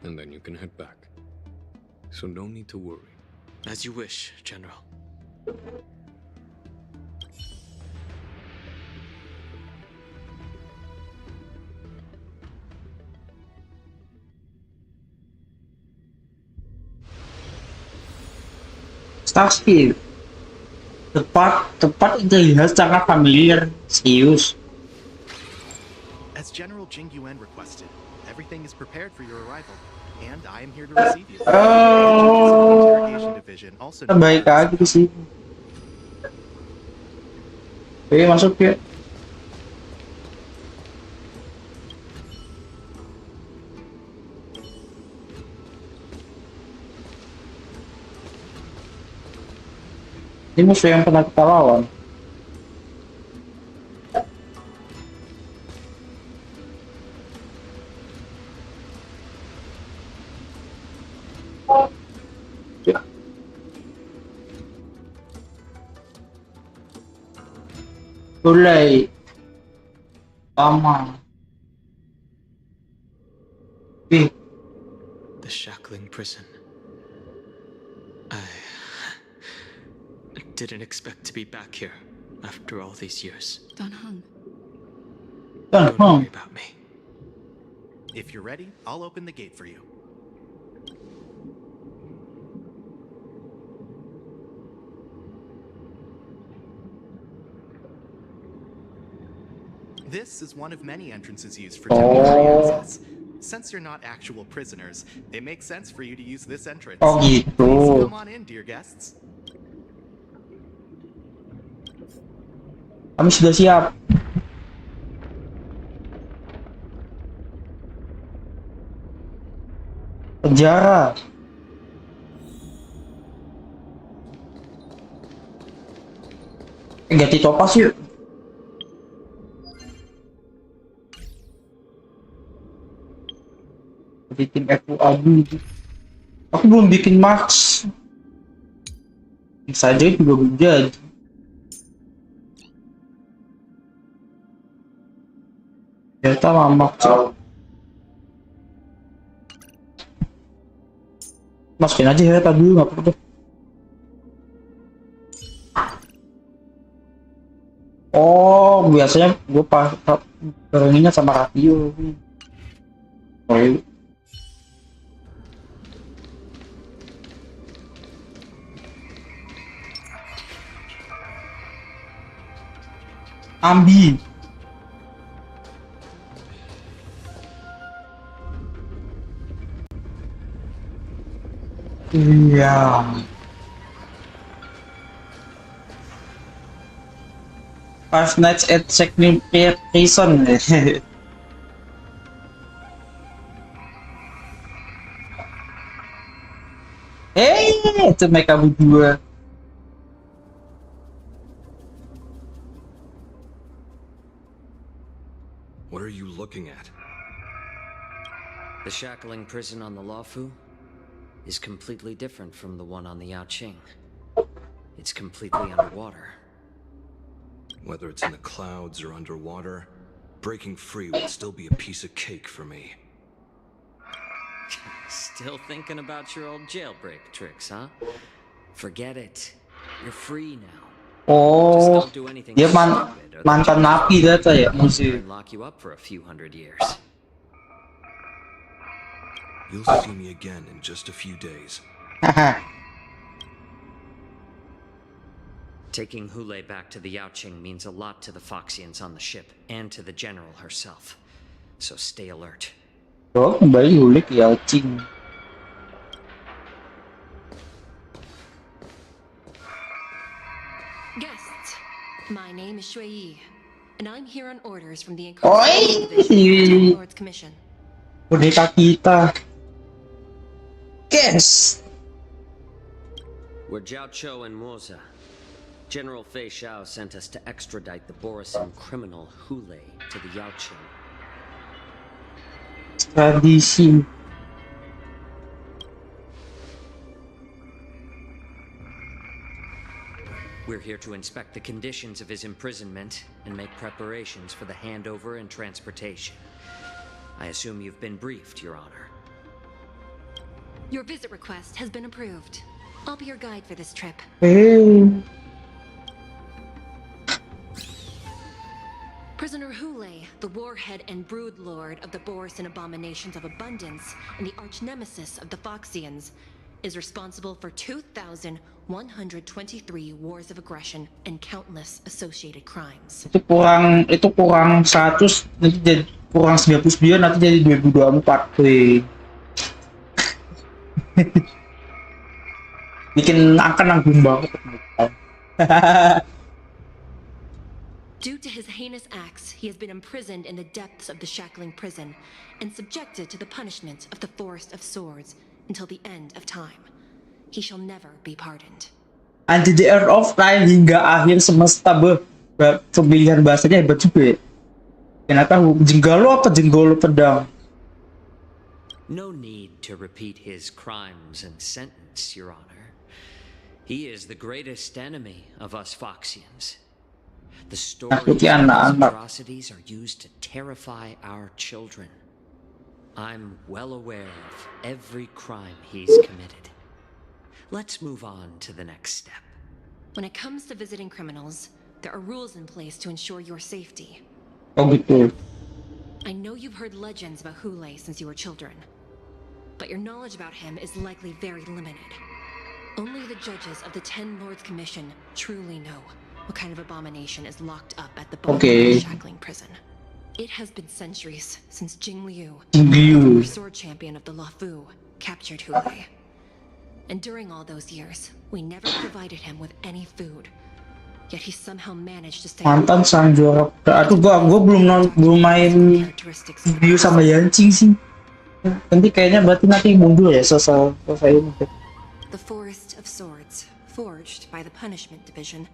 and then you can head back. So no need to worry. As you wish, General. Starship. Tempat terlihat sangat familiar, serius. As General Jing Yuan requested, everything is prepared for your arrival, and I am here to receive you. Interrogation division also. Baik aja di sini. Oke, masuk ya. Ini musuh yang pernah kita lawan. Ya. Mulai. Lama. The shackling prison. I didn't expect to be back here after all these years. Don't worry about me. If you're ready, I'll open the gate for you. This is one of many entrances used for temporary access. Since you're not actual prisoners, it makes sense for you to use this entrance. Oh gitu. Please come on in, dear guests. Kami sudah siap. penjara. Ganti topas yuk. Bikin aku abu. Aku belum bikin max. Saja juga belum jadi. Ternyata mamak. Masukin aja ya tadi dulu, nggak apa-apa. Oh, biasanya gue barenginnya sama radio. Oh, iya. Ambi. Iya. Five Nights at Secret Prison. Itu mereka berdua. What are you looking at? The shackling prison on the Luofu is completely different from the one on the Yaoqing. It's completely underwater. Whether it's in the clouds or underwater, breaking free would still be a piece of cake for me. Still thinking about your old jailbreak tricks, huh? Forget it. You're free now. Oh, dia mantan napi data ya musuh. Lock you up for a few hundred years. You'll see me again in just a few days. Taking Hule back to the Yaoqing means a lot to the Foxians on the ship and to the General herself. So stay alert. Oh, kembali Hule ke Yaoqing. Guests, my name is Shui Yi, and I'm here on orders from the Incarceration Division Lord's Commission. Boneka kita. Guess. We're Jiao Cho and Moza. General Fei Xiao sent us to extradite the Borisin criminal Hule to the Yaoqing. Tradisi. We're here to inspect the conditions of his imprisonment and make preparations for the handover and transportation. I assume you've been briefed, Your Honor. Your visit request has been approved. I'll be your guide for this trip. Prisoner Hule, the warhead and brood lord of the Borisin abominations of abundance and the arch nemesis of the Foxians, is responsible for 2,123 wars of aggression and countless associated crimes. Itu kurang 100, nanti jadi kurang 99, nanti jadi 2024. Wih. Bikin angka nanggung banget. Due to his heinous acts, he has been imprisoned in the depths of the shackling prison and subjected to the punishment of the Forest of Swords until the end of time. He shall never be pardoned. Until the end of time, hingga akhir semesta. Pemilihan bahasanya hebat juga ya. Ternyata jenggalo apa jenggolo pedang. No need to repeat his crimes and sentence, Your Honor. He is the greatest enemy of us Foxians. The stories of his atrocities are used to terrify our children. I'm well aware of every crime he's committed. Let's move on to the next step. When it comes to visiting criminals, there are rules in place to ensure your safety. Oh betul. I know you've heard legends about Hule since you were children, but your knowledge about him is likely very limited. Only the judges of the 10 Lords Commission truly know what kind of abomination is locked up at the bottom of the shackling prison. It has been centuries since Jing Liu, the former sword champion of the Luofu, captured Hule. And during all those years, we never provided him with any food. Yet he somehow managed to stay Mantan sang juara. Aduh, gua belum main video sama Yancing sih. Nanti kayaknya berarti nanti mundur ya selesai ini. The Forest of Swords, forged by the Punishment Division,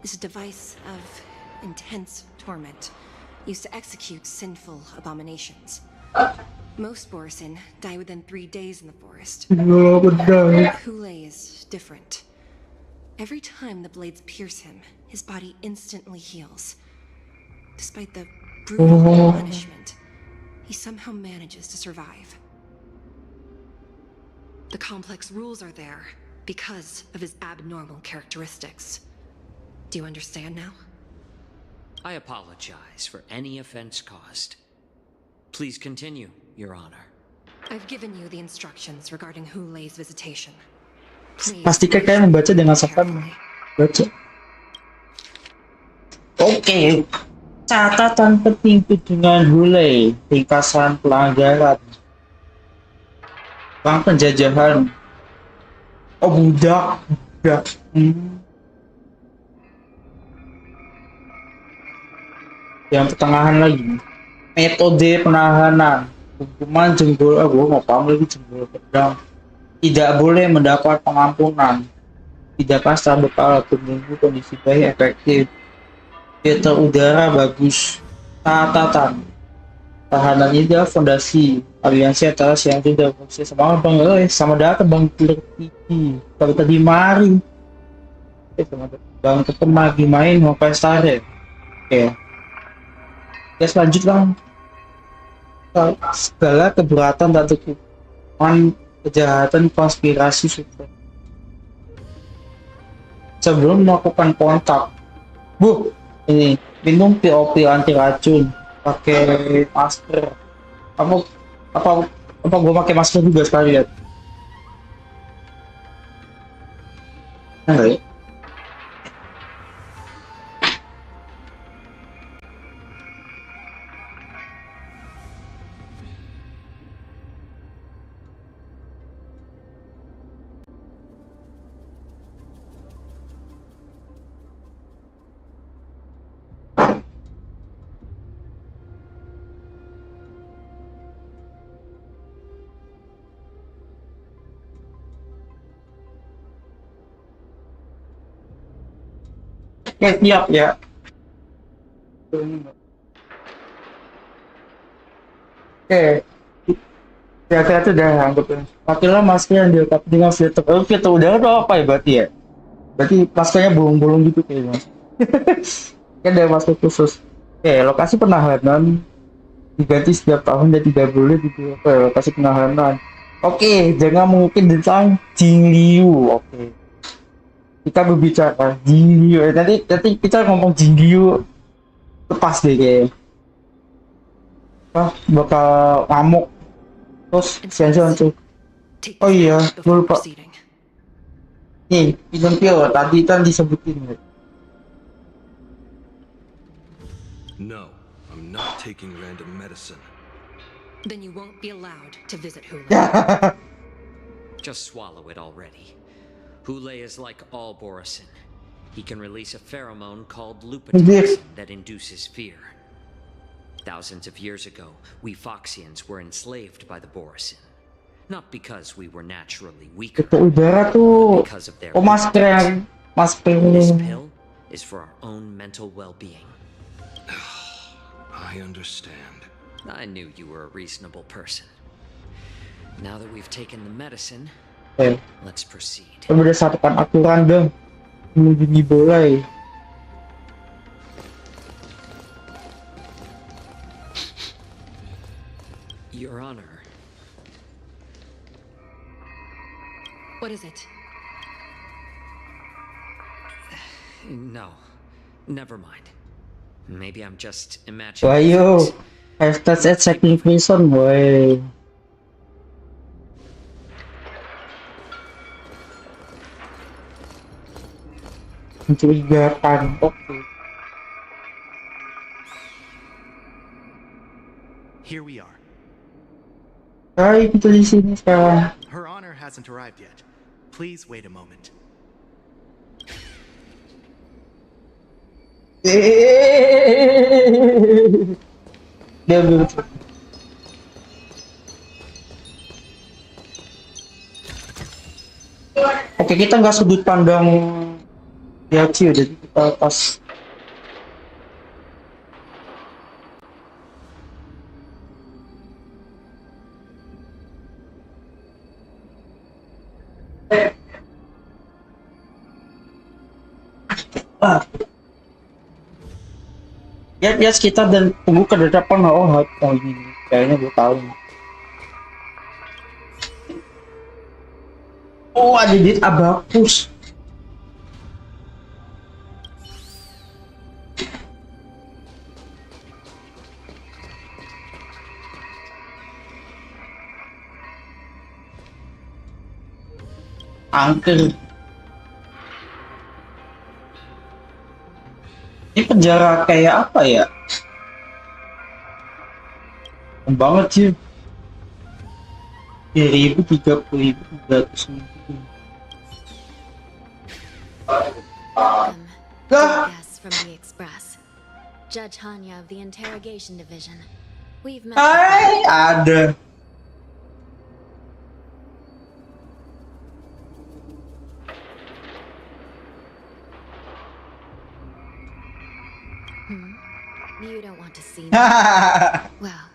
is a device of intense torment, used to execute sinful abominations. Most Borisin die within 3 days in the forest. Hule is different. Every time the blades pierce him, his body instantly heals. Despite the brutal punishment, he somehow manages to survive. The complex rules are there because of his abnormal characteristics. Do you understand now? I apologize for any offense caused. Please continue, Your Honor. I've given you the instructions regarding Hule's visitation. Please Pasti kayak membaca dengan sopan. Baca. Oke. Catatan penting dengan Hule, ringkasan pelanggaran. Bang penjajahan. Oh budak. Yang pertengahan lagi. Metode penahanan. Hukuman jempol. Gue mau paham lagi jempol pedang. Tidak boleh mendapat pengampunan. Tidak pasrah berkala menunggu kondisi baik efektif. Filter udara bagus. Catatan. Tahanan ini adalah fondasi aliansi antara siang dan fungsi sama bang sama data bang Tirti kalau tadi mari sama bang ketemu lagi main mau pestare. Oke ya selanjut bang segala keberatan dan hukuman kejahatan konspirasi super sebelum melakukan kontak ini minum POP anti racun pakai masker apa gue pakai masker juga sekalian enggak ya? Ya, siap ya. Oke. Kira-kira itu udah anggapnya. Pakailah masker yang dilengkapi dengan filter. Filter udara itu apa ya berarti ya? Berarti maskernya bolong-bolong gitu kayaknya. Kan ada masker khusus. Oke, lokasi penahanan diganti setiap tahun dan tidak boleh dibuat ke lokasi penahanan. Oke, jangan mungkin tentang Jingliu. Oke. Kita berbicara Jingliu. Nanti kita ngomong Jingliu lepas deh kayaknya. Bakal ngamuk. Terus sensor tuh. Oh iya, gue lupa. Nih, minum pil tadi kan disebutin. No, I'm not taking random medicine. Then you won't be allowed to visit Hule. Just swallow it already. Hule is like all Borisin. He can release a pheromone called lupitoxin that induces fear. Thousands of years ago, we Foxians were enslaved by the Borisin. Not because we were naturally weaker, but because of their masker. This pill is for our own mental well-being. I understand. I knew you were a reasonable person. Now that we've taken the medicine, let's proceed. Berdasarkan aturan dong, mengunjungi boleh. Your Honor. What is it? No, never mind. Maybe I'm just imagining. Why you? That's exactly reason why. Mencurigakan. Oke. Here we are. Hai, kita di sini sekarang. Her Honor hasn't arrived yet. Please wait a moment. Dia Oke, kita nggak sudut pandang Yachi, jadi kita pas. Ya sekitar dan pembuka dari depan. Oh ini kayaknya gue tahu. Oh, ada di abakus. Angker. Ini penjara kayak apa ya? Banget sih. 3.000, 30.000, 300.000. Guests from the Express. Judge Hanya of the Interrogation Division. We've met. Hai, ada. You don't want to see me. Well,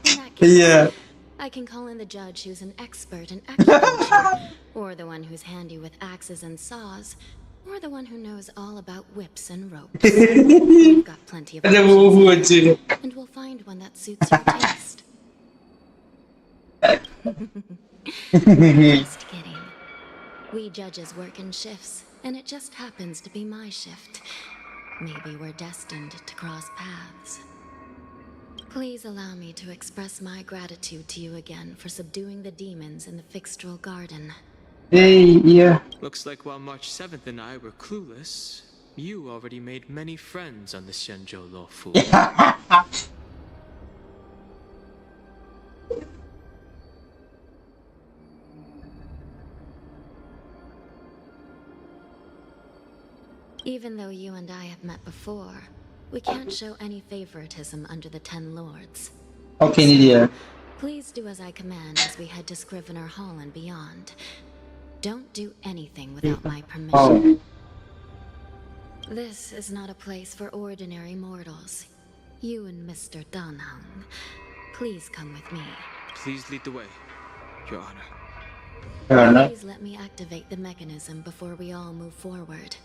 in that case, Yeah. I can call in the judge who's an expert in acupuncture, or the one who's handy with axes and saws, or the one who knows all about whips and ropes. We've got plenty of options here, and we'll find one that suits your taste. Just kidding. We judges work in shifts, and it just happens to be my shift. Maybe we're destined to cross paths. Please allow me to express my gratitude to you again for subduing the demons in the Fixtral Garden. Hey, yeah. Looks like while March 7th and I were clueless, you already made many friends on the Xianzhou Luofu. Even though you and I have met before, we can't show any favoritism under the Ten Lords. Oke, ini dia. Please do as I command as we head to Scrivener Hall and beyond. Don't do anything without my permission. This is not a place for ordinary mortals. You and Mr. Danhang, please come with me. Please lead the way, Your Honor. Please let me activate the mechanism before we all move forward.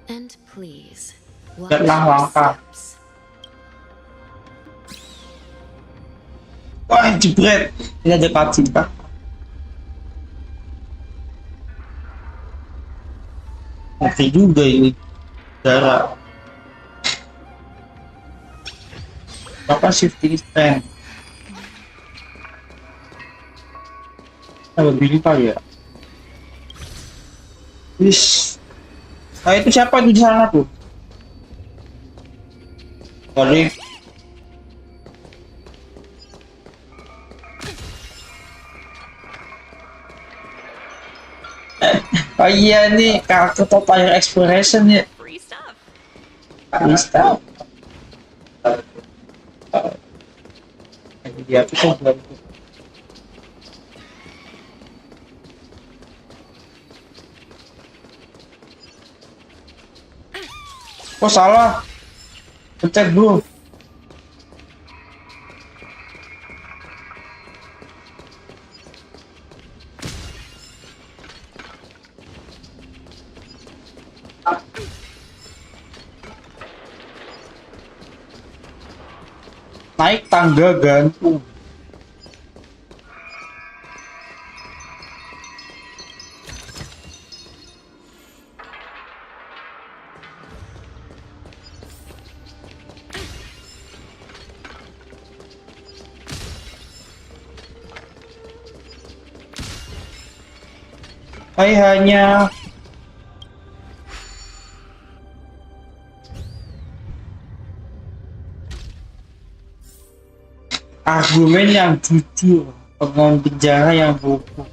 And please, watch your steps. Wah, jebret. Ini ada cutscene, Pak. Oke juga ini. Darah. Apa shifting strength? Lebih kali ya. Wis. Ah, itu siapa di sana tuh? Sorry. Oh iya nih karakter Total Exploration ya. Free stuff. Free stuff. Ini dia tuh belum. Oh salah. Pencet bro. Naik tangga gantung. Hai hanya argumen yang jujur, pengen penjara yang bodoh.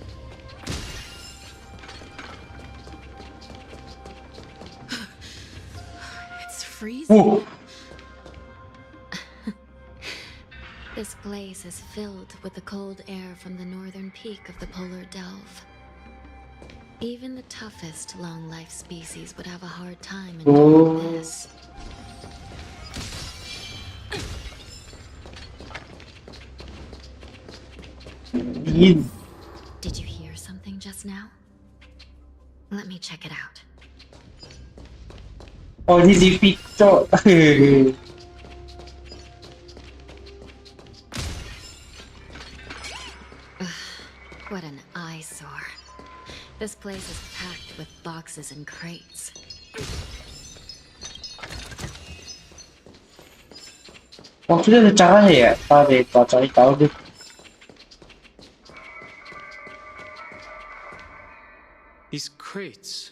It's freezing. This place is filled with the cold air from the northern peak of the polar delve. Even the toughest long-life species would have a hard time in Oh. doing this. Dingin. Did you hear something just now? Let me check it out. Oh, ini di picok. What an eyesore. This place is packed with boxes and crates. Maksudnya ada caranya ya? Tadi cari tahu deh. These crates.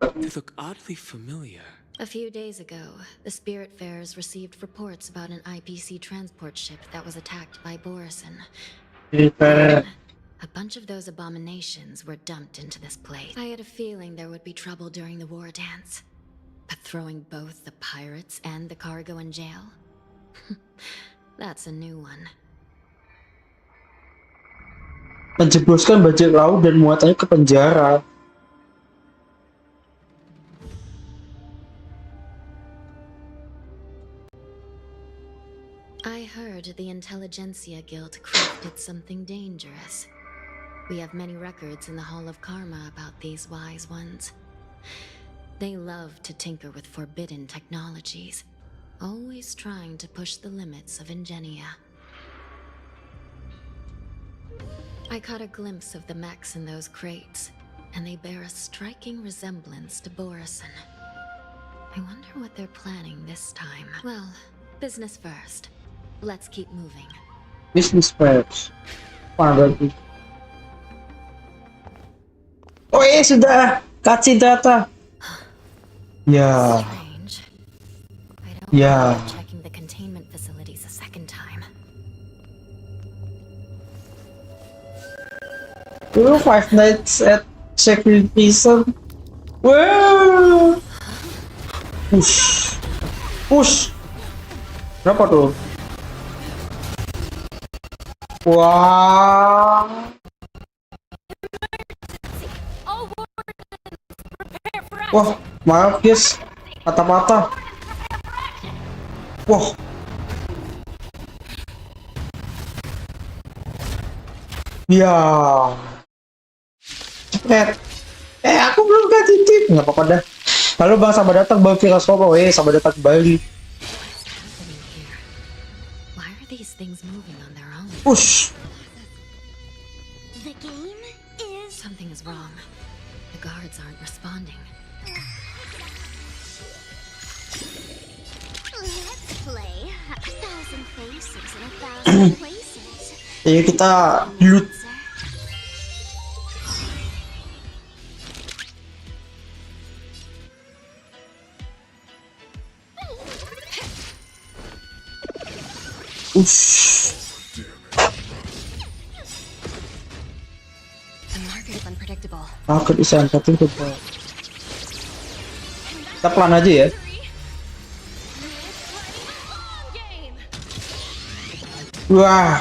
They look oddly familiar. A few days ago, the Spiritfarers received reports about an IPC transport ship that was attacked by Borison. A bunch of those abominations were dumped into this place. I had a feeling there would be trouble during the war dance. But throwing both the pirates and the cargo in jail? That's a new one. Menjebloskan bajak laut dan muatannya ke penjara. I heard the Intelligentsia Guild crafted something dangerous. We have many records in the Hall of Karma about these wise ones. They love to tinker with forbidden technologies, always trying to push the limits of ingenia. I caught a glimpse of the mechs in those crates, and they bear a striking resemblance to Borison. I wonder what they're planning this time. Well, business first. Let's keep moving. Business first. Mana lagi? Oh iya sudah. Kasih data. Ya. Strange. I don't Yeah. remember checking the containment facilities a second time. Five Nights at Secret Prison. Wow. Push. Push. Berapa tuh? Wah. Wah, maaf guys. Patah-patah. Wah. Ya. Cepet. Aku belum ganti tip. Nggak apa-apa dah. Halo Bang, selamat datang Bang Virasoma. Selamat datang kembali. Why are these things moving on their own? Push. The game is... Something is wrong. The guards aren't responding. Let's play 1,000 faces in 1,000 places. Ya kita loot. The market is unpredictable. Market is unpredictable. Kita pelan aja ya. Wah.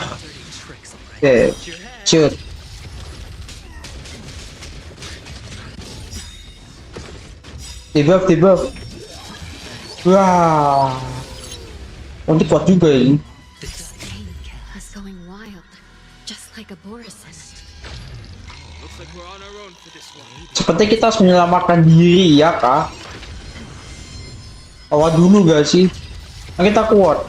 Oke, shoot. Tiba. Wah. Nanti kuat juga ini. This thing is going wild, just like a Borison. Looks like we're on our own for this one. Seperti kita harus menyelamatkan diri ya kak. Awal dulu gak sih? Nah, kita kuat.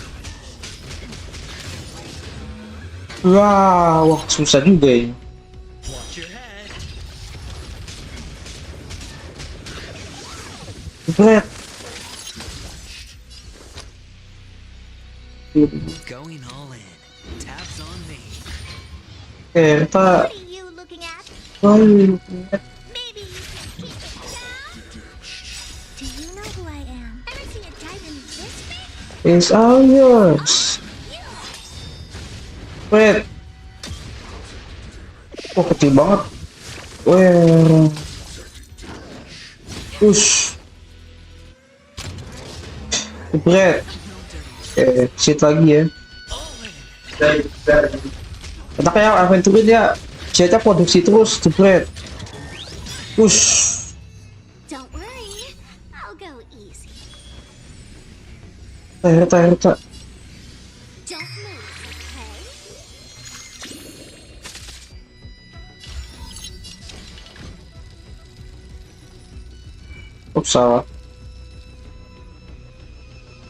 Wah, susah juga ini. Berat. Going all in. Tabs on me. Oke, kita. What are you looking at? Maybe Maybe you can keep it down? Do you know who I am? Ever seen a diamond this big? it's all yours. Wait. Oh, kecil banget. Wah. Push. Jebret. Oke, sit lagi ya. Kita kayak aventurin ya. Jetnya produksi terus, jebret. Push. Don't worry, I'll go easy. Reta. Don't move, okay? Ups, salah.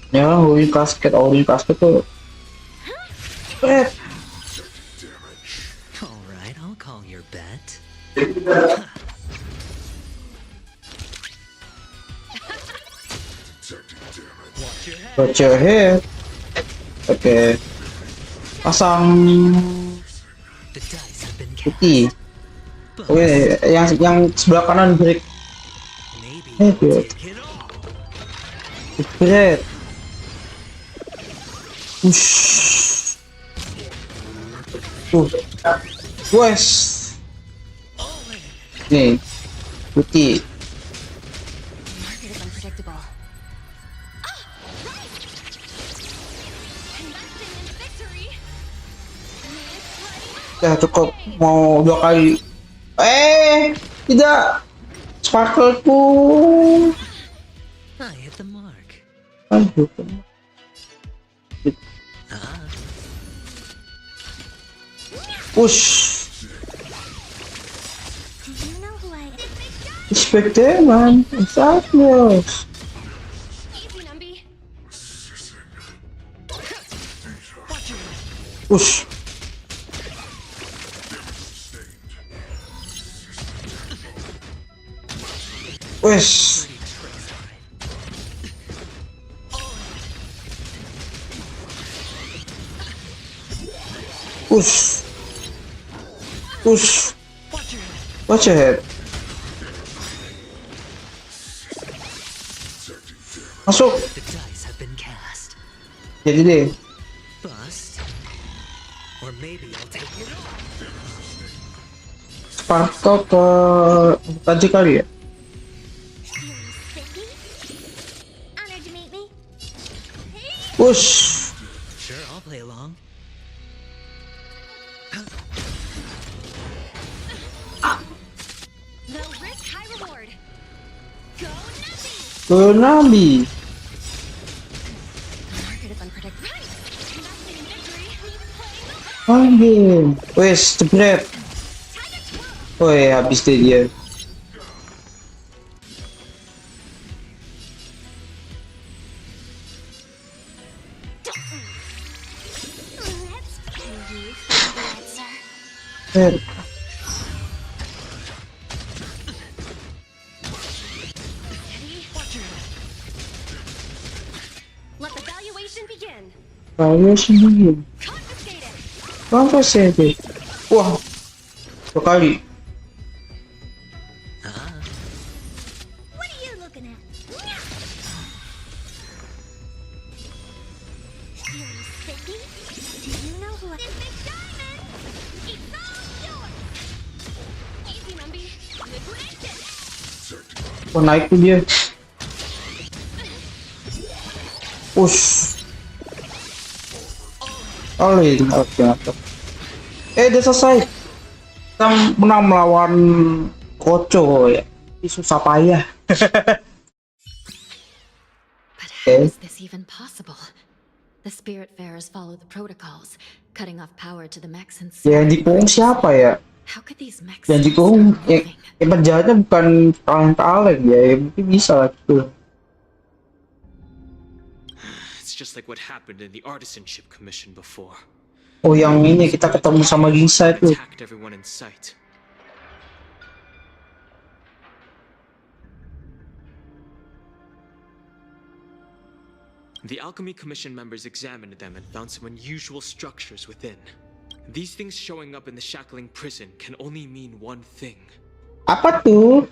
Ya, holding kasket tuh. All right, I'll call your bet. Watch your head. Oke. Pasang The dice have been putih. cast. Oke, yang sebelah kanan break. Maybe Good. take it all. Break. Ush. Wes. Nih. Putih. Market is unpredictable. Ya cukup, mau 2 kali. Tidak. Sparkleku. I hit the mark. Aduh. Ah, Push. You know who I am. Inspektor man. Exactly. Easy, Numby. Push. Wes. Push. Push. Watch your head. Masuk. the dice have been cast. Jadi deh. Bust. Or maybe I'll take it all. Sparkle ke tadi kali ya. Honored to meet me. Push. Sure, I'll play along. No risk, high reward. Go, Numby. Ke Nabi. Market is unpredictable. Investing in victory. Anjing. Wes, jebret. Woi, habis deh dia. Let's pay you for the answer. Let the valuation begin. Kayaknya sendiri. Confiscated. Apa sih itu? Wah, 2 kali. Ah, What are you looking at? Feeling sticky? Do you know who I am? This big diamond! It's all yours! Easy, Numby. Liquidate it. Oh, naik tuh dia. Push. Oh, ini ternyata. Udah selesai. Kita menang melawan Koco ya. Ini susah payah. But how is this even possible? The Spiritfarers follow the protocols, cutting off power to the mechs and Yang dikurung siapa ya? How could these mechs Yang dikurung ya, penjahatnya bukan kaleng-kaleng ya. Mungkin bisa lah gitu. It's just like what happened in the Artisanship Commission before. Oh, yang ini kita ketemu sama Lisa itu. Attacked everyone in sight. The Alchemy Commission members examined them and found some unusual structures within. These things showing up in the shackling prison can only mean one thing. Apa tuh?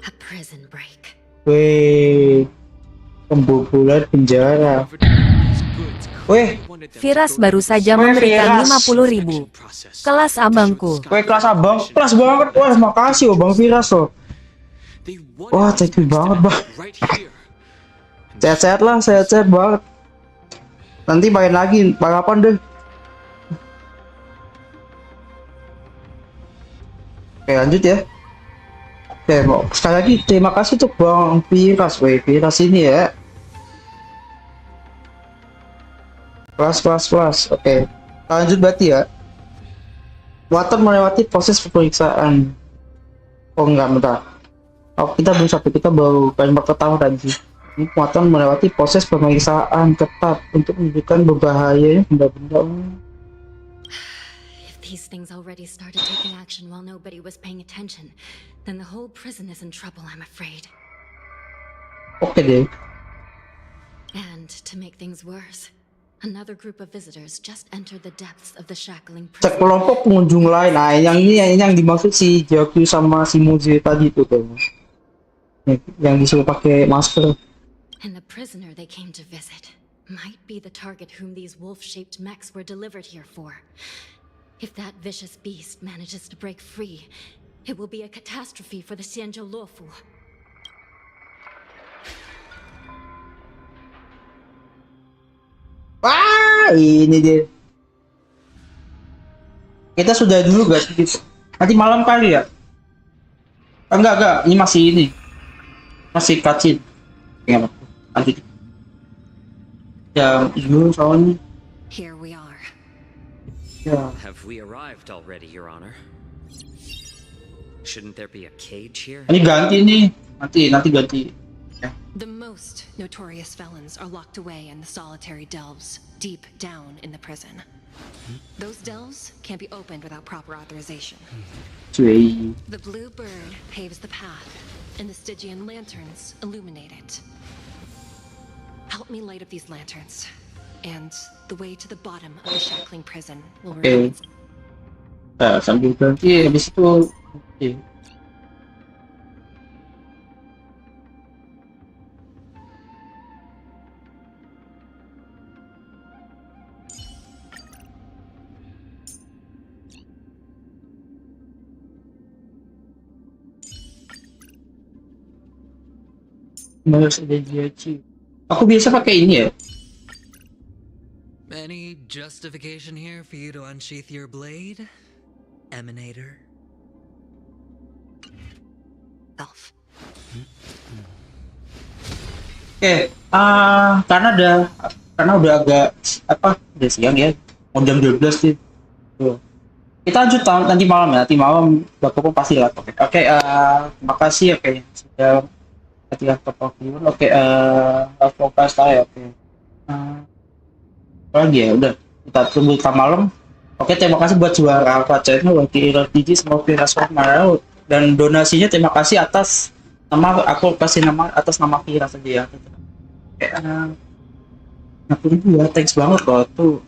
A prison break. Weh, pembobolan penjara. Weh, Firas baru saja memberikan 50.000. Kelas abangku. weh kelas abang, kelas banget. Wah, makasih Bang Firas loh. Wah, thank you banget Bang. Sehat-sehat lah, sehat-sehat banget. Nanti main lagi, balapan deh. Oke, lanjut ya. Mau sekali lagi terima kasih untuk Bang Piras, Piras ini ya. Kelas. Oke. Lanjut berarti ya. Water melewati proses pemeriksaan. Oh enggak, bentar. Oh, kita belum sampai, kita baru kalimat pertama tadi. Ini Water melewati proses pemeriksaan ketat untuk menunjukkan berbahayanya benda-benda. If these things already started taking action while nobody was paying attention, then the whole prison is in trouble, I'm afraid. Oke deh. And to make things worse, another group of visitors just entered the depths of the shackling prison. Sekelompok pengunjung lain. Nah, yang dimaksud si Jaku sama si Muzi tadi itu kan. Yang disuruh pakai masker. And the prisoner they came to visit might be the target whom these wolf-shaped mechs were delivered here for. If that vicious beast manages to break free, it will be a catastrophe for the Xianzhou Luofu. Wah, ini dia. Kita sudah dulu guys. Nanti malam kali ya. Enggak. Ini masih kacin. Nanti. Ya, dulu soalnya. Here we are. Yeah. Have we arrived already, Your Honor? Shouldn't there be a cage here? Ini ganti nih. Nanti ganti. Yeah. The most notorious felons are locked away in the solitary delves, deep down in the prison. Those delves can't be opened without proper authorization. The blue bird paves the path, and the Stygian lanterns illuminate it. Help me light up these lanterns, and the way to the bottom of the shackling prison will remain. Sambil ganti, habis itu. Aku biasa pakai ini ya. Any justification here for you to unsheath your blade, Emanator? Elf. Oke, karena udah agak udah siang ya, mau jam 12 sih. Kita lanjut nanti malam ya, nanti malam bakal pasti lah. Oke, terima kasih sudah latihan kleponkliwonyt. Fokus saya. Lagi ya, udah kita tunggu malam. Oke, terima kasih buat juara Alpha Channel, wakil RTG, sama Piras Maret, dan donasinya terima kasih atas nama, aku kasih nama atas nama Piras aja ya. Ngapain itu ya, thanks banget loh tuh.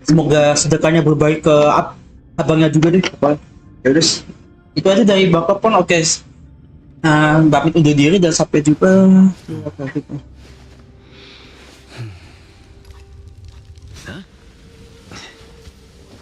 Semoga sedekahnya berbaik ke abangnya juga deh. Ya udah, itu aja dari Bapak pun. Oke. Pamit undur diri dan sampai jumpa.